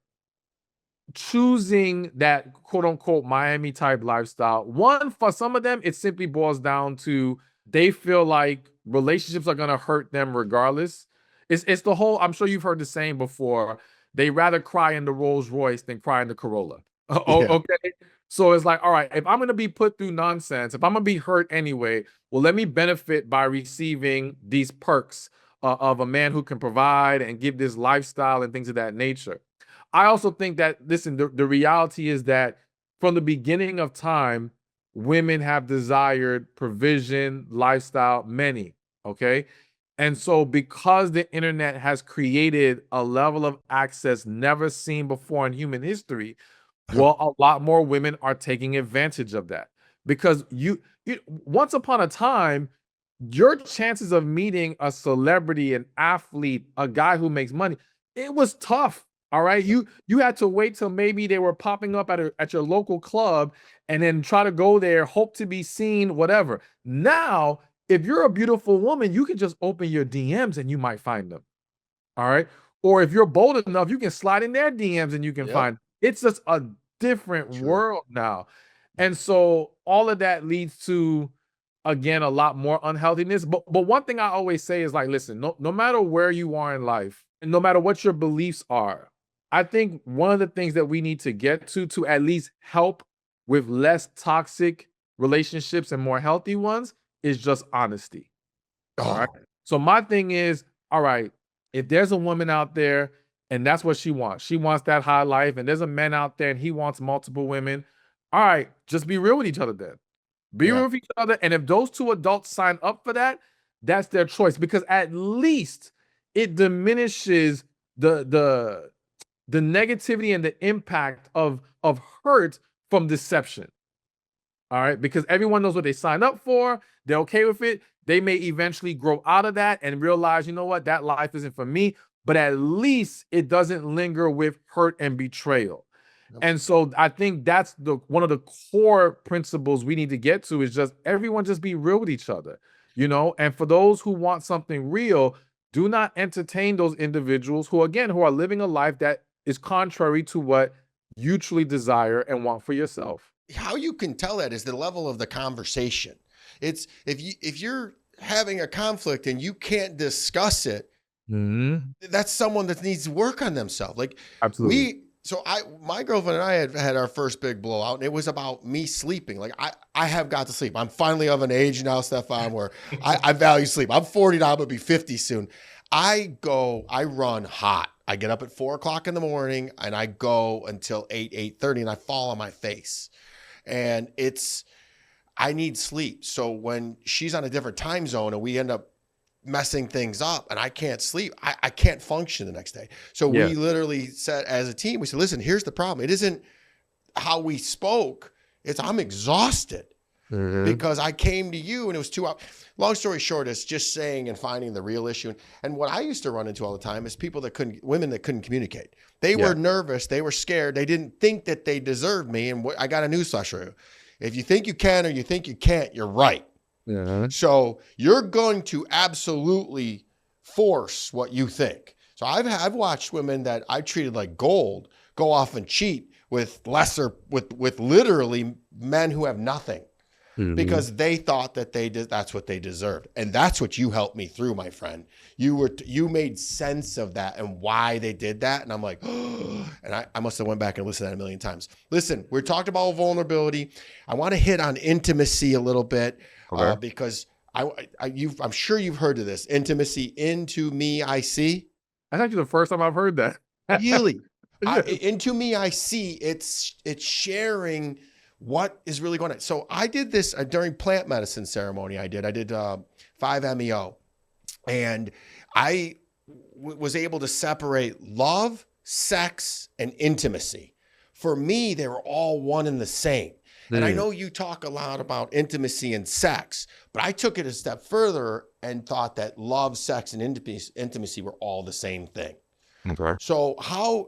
choosing that quote unquote Miami type lifestyle. One, for some of them, it simply boils down to they feel like relationships are gonna hurt them regardless. It's the whole, I'm sure you've heard the saying before, they rather cry in the Rolls Royce than cry in the Corolla. yeah. Okay. So it's like, all right, if I'm gonna be put through nonsense, if I'm gonna be hurt anyway, well, let me benefit by receiving these perks of a man who can provide and give this lifestyle and things of that nature. I also think that, listen, the reality is that from the beginning of time, women have desired provision, lifestyle, many, okay? And so because the internet has created a level of access never seen before in human history, Well, a lot more women are taking advantage of that because you once upon a time, your chances of meeting a celebrity, an athlete, a guy who makes money, it was tough. All right. You had to wait till maybe they were popping up at your local club and then try to go there, hope to be seen, whatever. Now, if you're a beautiful woman, you can just open your DMs and you might find them. All right. Or if you're bold enough, you can slide in their DMs and you can Yep. find it's just a different True. world now. And so all of that leads to again a lot more unhealthiness. But one thing I always say is like, listen, no matter where you are in life, and no matter what your beliefs are, I think one of the things that we need to get to at least help with less toxic relationships and more healthy ones is just honesty. All right. Oh, So my thing is, all right, if there's a woman out there and that's what she wants that high life, and there's a man out there and he wants multiple women, all right, just be real with each other then. Be yeah. real with each other. And if those two adults sign up for that, that's their choice because at least it diminishes the negativity and the impact of hurt from deception. All right. Because everyone knows what they signed up for. They're okay with it. They may eventually grow out of that and realize, you know what, that life isn't for me. But at least it doesn't linger with hurt and betrayal. Yep. And so I think that's one of the core principles we need to get to is just everyone just be real with each other, you know? And for those who want something real, do not entertain those individuals who, again, who are living a life that is contrary to what you truly desire and want for yourself. How you can tell that is the level of the conversation. It's if you're having a conflict and you can't discuss it, Mhm. that's someone that needs to work on themselves. Like Absolutely. my girlfriend and I had our first big blowout, and it was about me sleeping. Like I have got to sleep. I'm finally of an age now, Stephan, where I value sleep. I'm 40 now, but be 50 soon. I run hot. I get up at 4 o'clock in the morning and I go until 8:30, and I fall on my face. And I need sleep. So when she's on a different time zone and we end up messing things up and I can't sleep, I can't function the next day. So Yeah. we literally said as a team, we said, listen, here's the problem. It isn't how we spoke. It's I'm exhausted because I came to you and it was 2 hours. Long story short, it's just saying and finding the real issue. And what I used to run into all the time is women that couldn't communicate. They Yeah. were nervous. They were scared. They didn't think that they deserved me. And I got a newsflash for you. If you think you can or you think you can't, you're right. Yeah. So you're going to absolutely force what you think. So I've watched women that I treated like gold go off and cheat with with literally men who have nothing because they thought that that's what they deserved. And that's what you helped me through, my friend. You made sense of that and why they did that. And I'm like, oh, and I must have went back and listened to that a million times. Listen, we talked about vulnerability. I want to hit on intimacy a little bit because I'm sure you've heard of this. Intimacy, into me, I see. That's actually the first time I've heard that. Really? Yeah. Into me, I see. It's sharing what is really going on. So I did this during plant medicine ceremony. I did 5-MeO, and I was able to separate love, sex, and intimacy. For me, they were all one and the same. And I know you talk a lot about intimacy and sex, but I took it a step further and thought that love, sex, and intimacy were all the same thing. Okay. So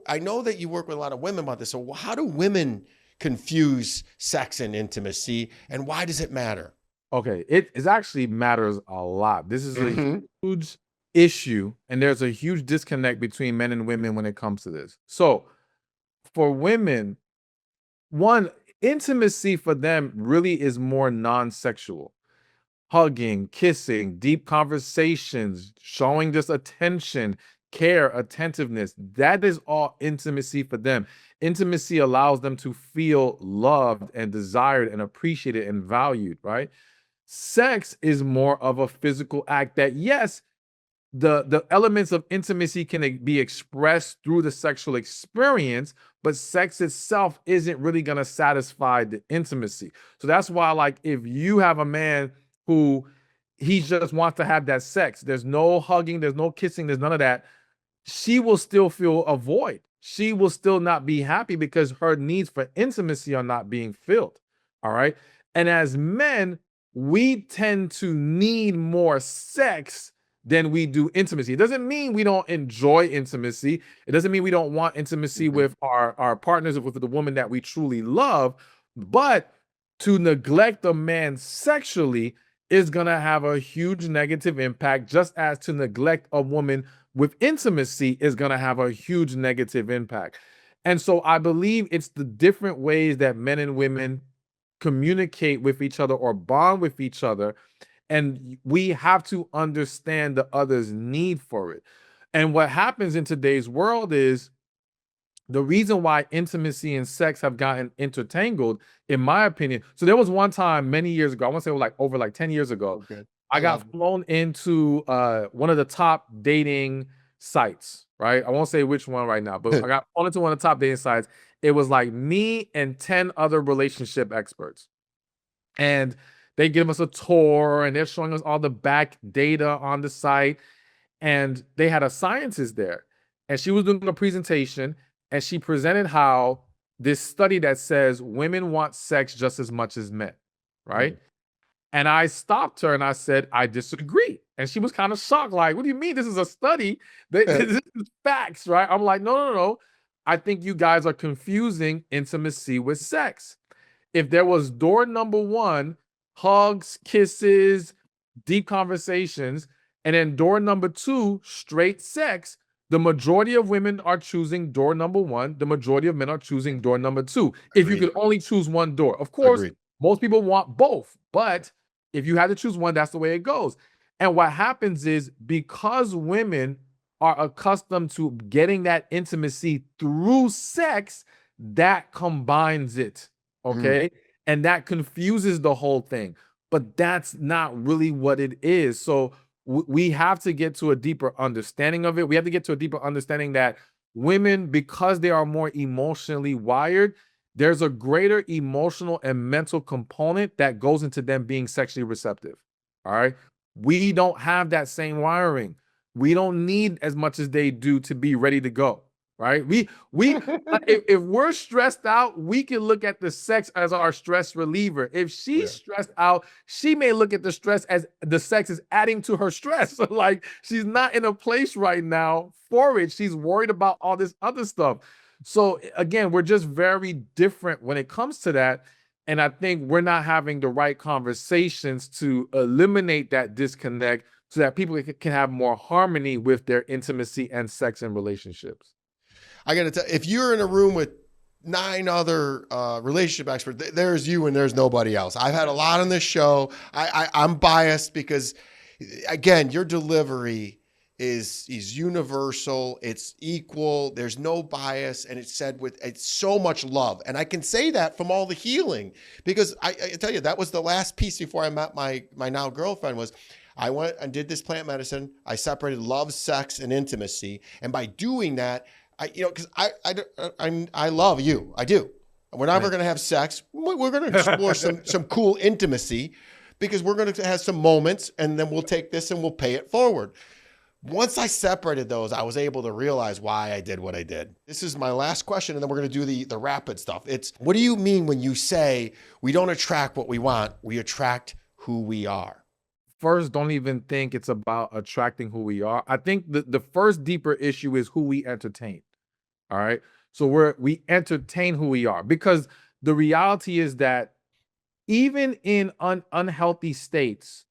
I know that you work with a lot of women about this. So how do women confuse sex and intimacy, and why does it matter? Okay, it actually matters a lot. This is a huge issue, and there's a huge disconnect between men and women when it comes to this. So, for women, one, intimacy for them really is more non-sexual. Hugging, kissing, deep conversations, showing just attention, care, attentiveness. That is all intimacy for them. Intimacy allows them to feel loved and desired and appreciated and valued, right? Sex is more of a physical act that, yes, the elements of intimacy can be expressed through the sexual experience, but sex itself isn't really going to satisfy the intimacy. So that's why, like, if you have a man who he just wants to have that sex, there's no hugging, there's no kissing, there's none of that, she will still feel a void. she will still not be happy because her needs for intimacy are not being filled. All right. And as men, we tend to need more sex than we do intimacy. It doesn't mean we don't enjoy intimacy. It doesn't mean we don't want intimacy Mhm. with our partners, with the woman that we truly love. But to neglect a man sexually is going to have a huge negative impact, just as to neglect a woman with intimacy is going to have a huge negative impact. And so I believe it's the different ways that men and women communicate with each other or bond with each other. And we have to understand the other's need for it. And what happens in today's world is the reason why intimacy and sex have gotten intertangled, in my opinion. So there was one time many years ago, I want to say like over like 10 years ago, Okay. I I love got flown into one of the top dating sites, right? I won't say which one right now, but I it. got flown into one of the top dating sites. It was like me and 10 other relationship experts. And they give us a tour and they're showing us all the back data on the site. And they had a scientist there. And she was doing a presentation and she presented how this study that says women want sex just as much as men, right? Mm. And I stopped her and I said, I disagree. And she was kind of shocked, like, what do you mean? This is a study. This is facts, right? I'm like, no, no, no. I think you guys are confusing intimacy with sex. If there was door number one, hugs, kisses, deep conversations, and then door number two, straight sex, the majority of women are choosing door number one. The majority of men are choosing door number two. If you Agreed. could only choose one door, of course, Agreed. most people want both, but if you had to choose one, that's the way it goes. And what happens is because women are accustomed to getting that intimacy through sex, that combines it. Mhm. Okay. And that confuses the whole thing. But that's not really what it is. So we have to get to a deeper understanding of it. We have to get to a deeper understanding that women, because they are more emotionally wired, there's a greater emotional and mental component that goes into them being sexually receptive. All right. We don't have that same wiring. We don't need as much as they do to be ready to go. Right. If we're stressed out, we can look at the sex as our stress reliever. If she's Yeah. stressed out, she may look at the stress as the sex is adding to her stress. Like she's not in a place right now for it. She's worried about all this other stuff. So again, we're just very different when it comes to that. And I think we're not having the right conversations to eliminate that disconnect so that people can have more harmony with their intimacy and sex and relationships. I got to tell, if you're in a room with 9 other relationship experts, there's you and there's nobody else. I've had a lot on this show. I'm biased because, again, your delivery is universal. It's equal. There's no bias, and it's said with it's so much love. And I can say that from all the healing because I tell you that was the last piece before I met my now girlfriend was. I went and did this plant medicine. I separated love, sex, and intimacy, and by doing that, because I love you. I do. We're never going to have sex. We're going to explore some cool intimacy because we're going to have some moments and then we'll take this and we'll pay it forward. Once I separated those, I was able to realize why I did what I did. This is my last question, and then we're going to do the rapid stuff. It's what do you mean when you say we don't attract what we want, we attract who we are? First, don't even think it's about attracting who we are. I think the first deeper issue is who we entertain. All right. So we entertain who we are because the reality is that even in unhealthy states,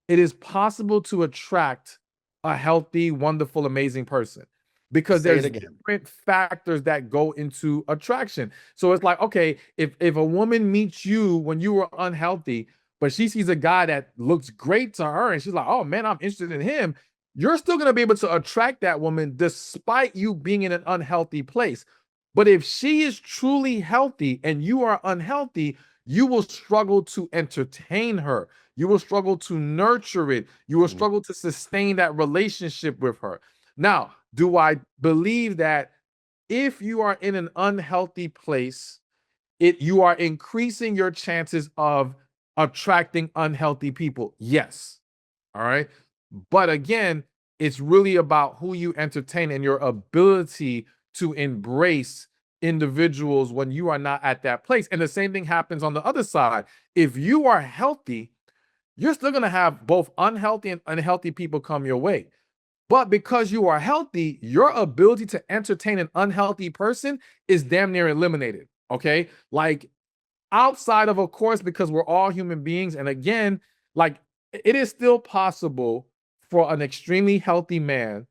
it is possible to attract a healthy, wonderful, amazing person because Say it there's again. different factors that go into attraction. So it's like, okay, if a woman meets you when you were unhealthy, but she sees a guy that looks great to her and she's like, oh man, I'm interested in him, you're still going to be able to attract that woman despite you being in an unhealthy place. But if she is truly healthy and you are unhealthy, you will struggle to entertain her. You will struggle to nurture it. You will struggle to sustain that relationship with her. Now, do I believe that if you are in an unhealthy place, you are increasing your chances of attracting unhealthy people? Yes. All right. But again, it's really about who you entertain and your ability to embrace individuals when you are not at that place. And the same thing happens on the other side. If you are healthy, you're still going to have both unhealthy and unhealthy people come your way. But because you are healthy, your ability to entertain an unhealthy person is damn near eliminated. Okay. Like outside of course, because we're all human beings. And again, like it is still possible for an extremely healthy man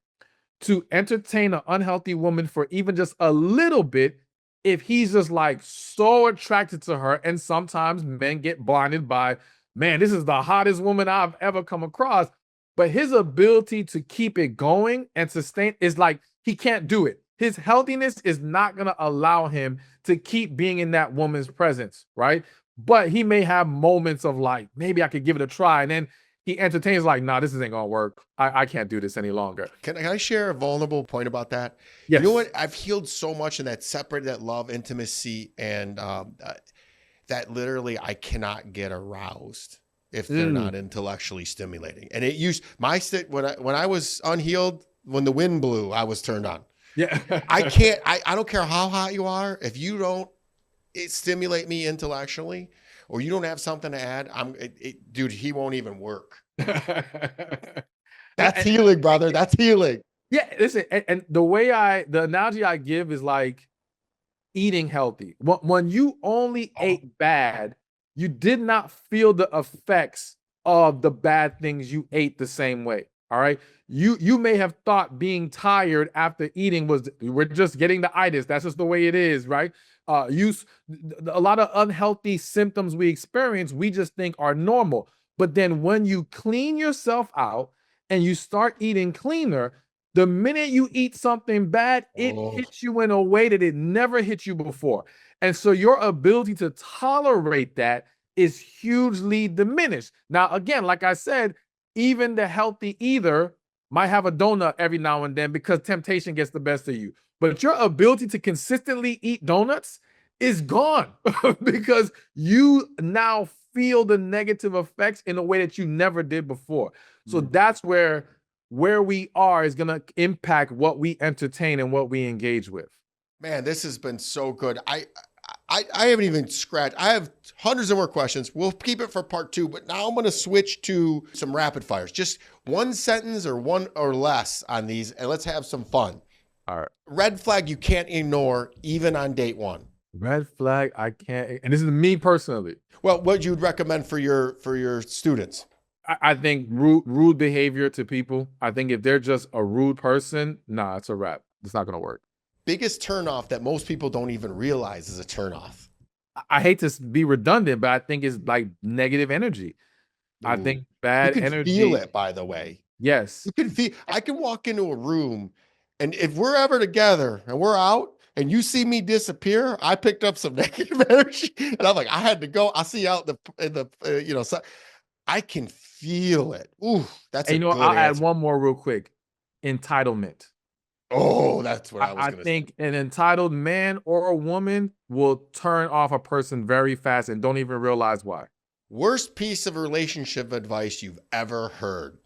to entertain an unhealthy woman for even just a little bit if he's just like so attracted to her. And sometimes men get blinded by, man, this is the hottest woman I've ever come across. But his ability to keep it going and sustain is like he can't do it. His healthiness is not going to allow him to keep being in that woman's presence, right? But he may have moments of like, maybe I could give it a try. And then he entertains like, nah, this isn't gonna work. I can't do this any longer. Can I share a vulnerable point about that? Yes. You know what? I've healed so much in that separate, that love, intimacy, and that literally I cannot get aroused if they're not intellectually stimulating. And it used when I was unhealed, when the wind blew, I was turned on. Yeah. I don't care how hot you are. If you don't stimulate me intellectually, or you don't have something to add, dude, he won't even work. That's healing, brother. That's healing. Yeah, listen, and the analogy I give is like eating healthy. When you only ate bad, you did not feel the effects of the bad things you ate the same way. All right. You may have thought being tired after eating we're just getting the itis. That's just the way it is, right? A lot of unhealthy symptoms we experience, we just think are normal. But then when you clean yourself out and you start eating cleaner, the minute you eat something bad, it hits you in a way that it never hit you before. And so your ability to tolerate that is hugely diminished. Now, again, like I said, even the healthy eater might have a donut every now and then because temptation gets the best of you. But your ability to consistently eat donuts is gone because you now feel the negative effects in a way that you never did before. So that's where we are is going to impact what we entertain and what we engage with. Man, this has been so good. I haven't even scratched. I have hundreds of more questions. We'll keep it for part 2, but now I'm going to switch to some rapid fires. Just one sentence or one or less on these, and let's have some fun. All right. Red flag you can't ignore even on date 1. Red flag I can't, and this is me personally. Well, what you'd recommend for your students? I think rude behavior to people. I think if they're just a rude person, nah, it's a wrap. It's not going to work. Biggest turnoff that most people don't even realize is a turnoff. I hate to be redundant, but I think it's like negative energy. Ooh. I think bad energy. You can feel it, by the way. Yes. You can feel. I can walk into a room, and if we're ever together and we're out, and you see me disappear, I picked up some negative energy, and I'm like, I had to go. I'll see you out in the so I can feel it. Ooh, that's. And I'll add one more real quick. Entitlement. Oh, that's what I was going to say. I think an entitled man or a woman will turn off a person very fast and don't even realize why. Worst piece of relationship advice you've ever heard?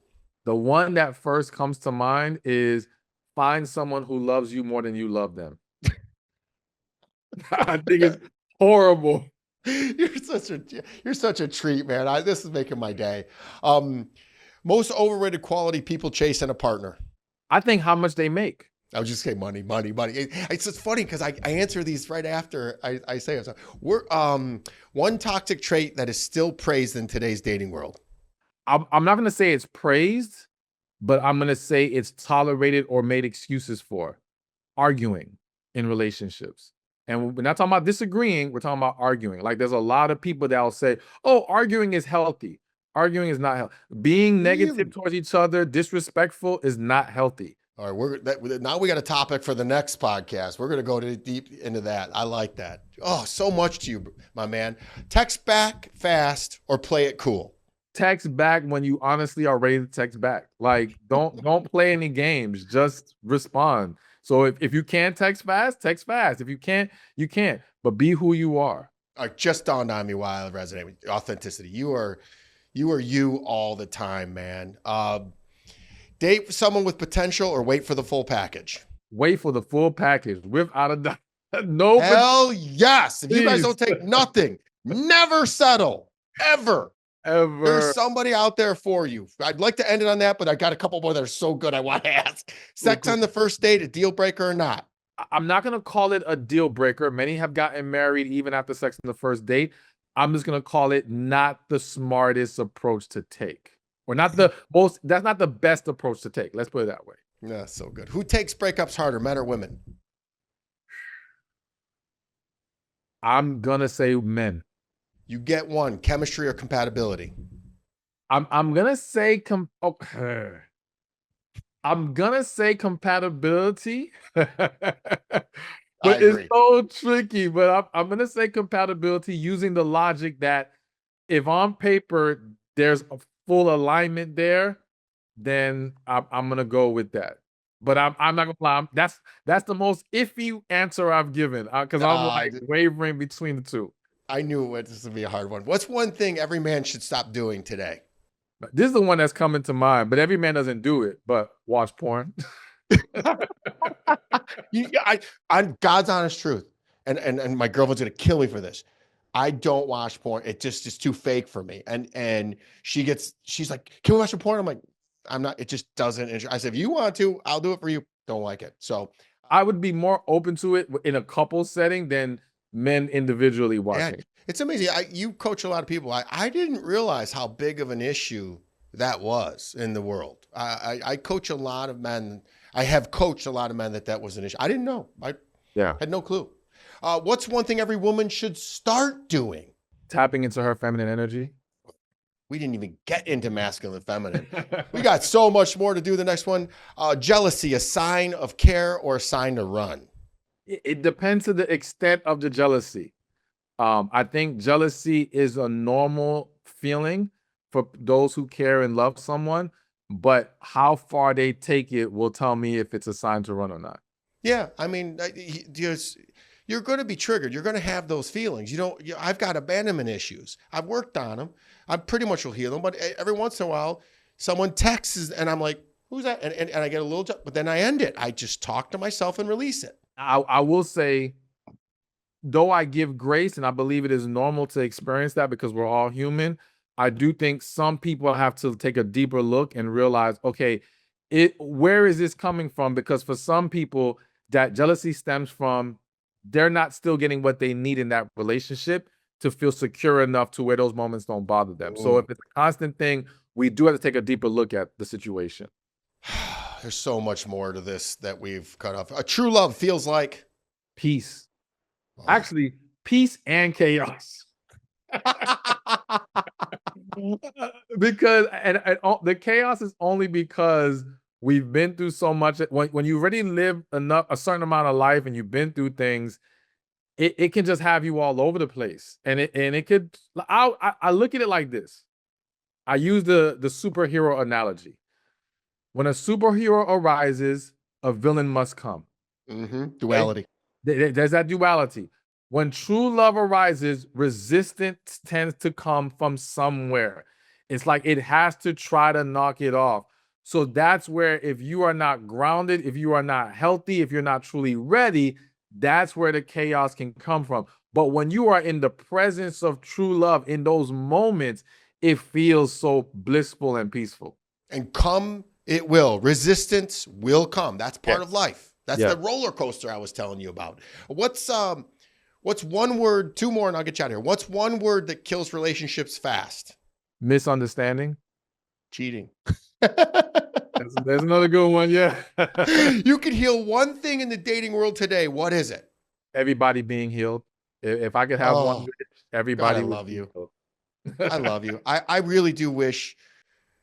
The one that first comes to mind is find someone who loves you more than you love them. I think it's horrible. You're such a treat, man. This is making my day. Most overrated quality people chase in a partner? I think how much they make. I would just say money. It's just funny because I answer these right after I say it. So we're one toxic trait that is still praised in today's dating world. I'm not going to say it's praised, but I'm going to say it's tolerated or made excuses for. Arguing in relationships. And we're not talking about disagreeing, we're talking about arguing. Like there's a lot of people that will say, oh, arguing is healthy. Arguing is not healthy. Being negative towards each other, disrespectful is not healthy. All right, now we got a topic for the next podcast. We're going to go deep into that. I like that. Oh, so much to you, my man. Text back fast or play it cool. Text back when you honestly are ready to text back. Like don't play any games. Just respond. So if you can't text fast, text fast. If you can't, you can't. But be who you are. Just dawned on me while I resonate with authenticity. You are you all the time, man. Date someone with potential or wait for the full package? wait for the full package without a doubt. No, Hell yes. If you guys please, don't take nothing, never settle, ever. There's ever. somebody out there for you. I'd like to end it on that, but I got a couple more that are so good I want to ask. Sex on the first date, a deal breaker or not? I'm not gonna call it a deal breaker. Many have gotten married even after sex on the first date. I'm just gonna call it not the smartest approach to take, or not the most. That's not the best approach to take. Let's put it that way. Yeah, so good. Who takes breakups harder, men or women? I'm gonna say men. You get one, chemistry or compatibility. I'm gonna say I'm gonna say compatibility, but I it's agree. so tricky. But I'm gonna say compatibility using the logic that if on paper there's a full alignment there, then I'm gonna go with that. But I'm not gonna lie. That's the most iffy answer I've given because I'm Uh, like wavering between the two. I knew this would be a hard one. What's one thing every man should stop doing today? This is the one that's coming to mind, but every man doesn't do it. But watch porn. On God's honest truth, and my girlfriend's gonna kill me for this. I don't watch porn. It just is too fake for me. And she's like, "Can we watch a porn?" I'm like, "I'm not." It just doesn't. I said, "If you want to, I'll do it for you." Don't like it. So I would be more open to it in a couple setting than men individually yeah, watching. it's amazing. You coach a lot of people. I didn't realize how big of an issue that was in the world. I coach a lot of men. I have coached a lot of men that was an issue. I didn't know. I Yeah. had no clue. What's one thing every woman should start doing? Tapping into her feminine energy. We didn't even get into masculine and feminine. We got so much more to do. The next one, jealousy, a sign of care or a sign to run? It depends to the extent of the jealousy. I think jealousy is a normal feeling for those who care and love someone, but how far they take it will tell me if it's a sign to run or not. Yeah, I mean, you're going to be triggered. You're going to have those feelings. I've got abandonment issues. I've worked on them. I pretty much will heal them, but every once in a while, someone texts and I'm like, "Who's that?" And I get a little, but then I end it. I just talk to myself and release it. I will say, though I give grace and I believe it is normal to experience that because we're all human, I do think some people have to take a deeper look and realize, okay, where is this coming from? Because for some people, that jealousy stems from they're not still getting what they need in that relationship to feel secure enough to where those moments don't bother them. So if it's a constant thing, we do have to take a deeper look at the situation. There's so much more to this that we've cut off. A true love feels like Peace. Actually, peace and chaos. Because the chaos is only because we've been through so much. When you already live a certain amount of life and you've been through things, it can just have you all over the place. And it could. I look at it like this. I use the superhero analogy. When a superhero arises, a villain must come. Duality. There's that duality. When true love arises, resistance tends to come from somewhere. It's like it has to try to knock it off. So that's where if you are not grounded, if you are not healthy, if you're not truly ready, that's where the chaos can come from. But when you are in the presence of true love, in those moments, it feels so blissful and peaceful. And come it will. Resistance will come. That's part of life. That's Yeah. the roller coaster I was telling you about. What's one word, two more and I'll get you out of here. What's one word that kills relationships fast? Misunderstanding. Cheating. There's another good one. Yeah. You could heal one thing in the dating world today. What is it? Everybody being healed. If I could have one wish, everybody God, I would love be you. healed. I love you. I really do wish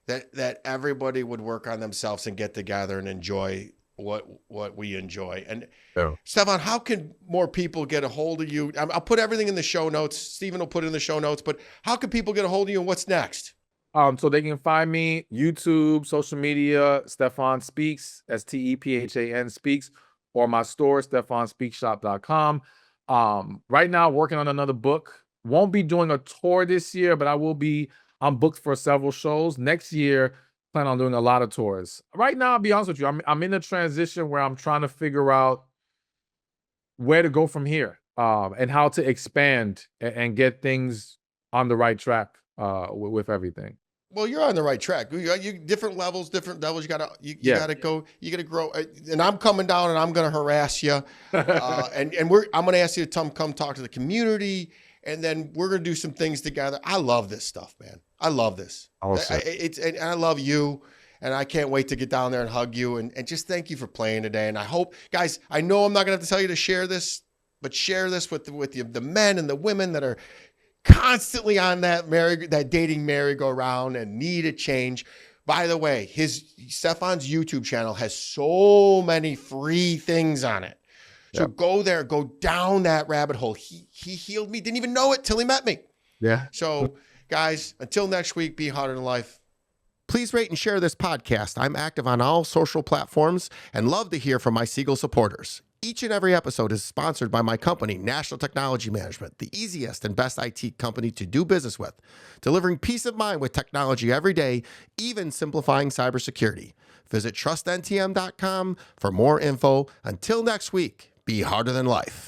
that everybody would work on themselves and get together and enjoy what we enjoy. And Yeah. Stephan, how can more people get a hold of you? I'll put everything in the show notes. Stephen will put it in the show notes, but how can people get a hold of you and what's next? So they can find me YouTube, social media, Stephan Speaks, Stephan Speaks, or my store, stephanspeakshop.com. Right now, working on another book. Won't be doing a tour this year, but I'm booked for several shows. Next year, Plan on doing a lot of tours. Right now, I'll be honest with you, I'm in a transition where I'm trying to figure out where to go from here, and how to expand and get things on the right track with everything. Well, you're on the right track. You different levels. You Yeah. gotta go. You gotta grow. And I'm coming down, and I'm gonna harass you. I'm gonna ask you to come talk to the community, and then we're gonna do some things together. I love this stuff, man. I love this. Awesome. And I love you, and I can't wait to get down there and hug you, and just thank you for playing today. And I hope, guys, I know I'm not gonna have to tell you to share this, but share this with the men and the women that are constantly on that dating merry-go-round and need a change. By the way, Stephan's YouTube channel has so many free things on it. So go there, go down that rabbit hole. He healed me, didn't even know it till he met me. Yeah. So guys, until next week, be harder than life. Please rate and share this podcast. I'm active on all social platforms and love to hear from my Siegel supporters. Each and every episode is sponsored by my company, National Technology Management, the easiest and best IT company to do business with, delivering peace of mind with technology every day, even simplifying cybersecurity. Visit trustntm.com for more info. Until next week, be harder than life.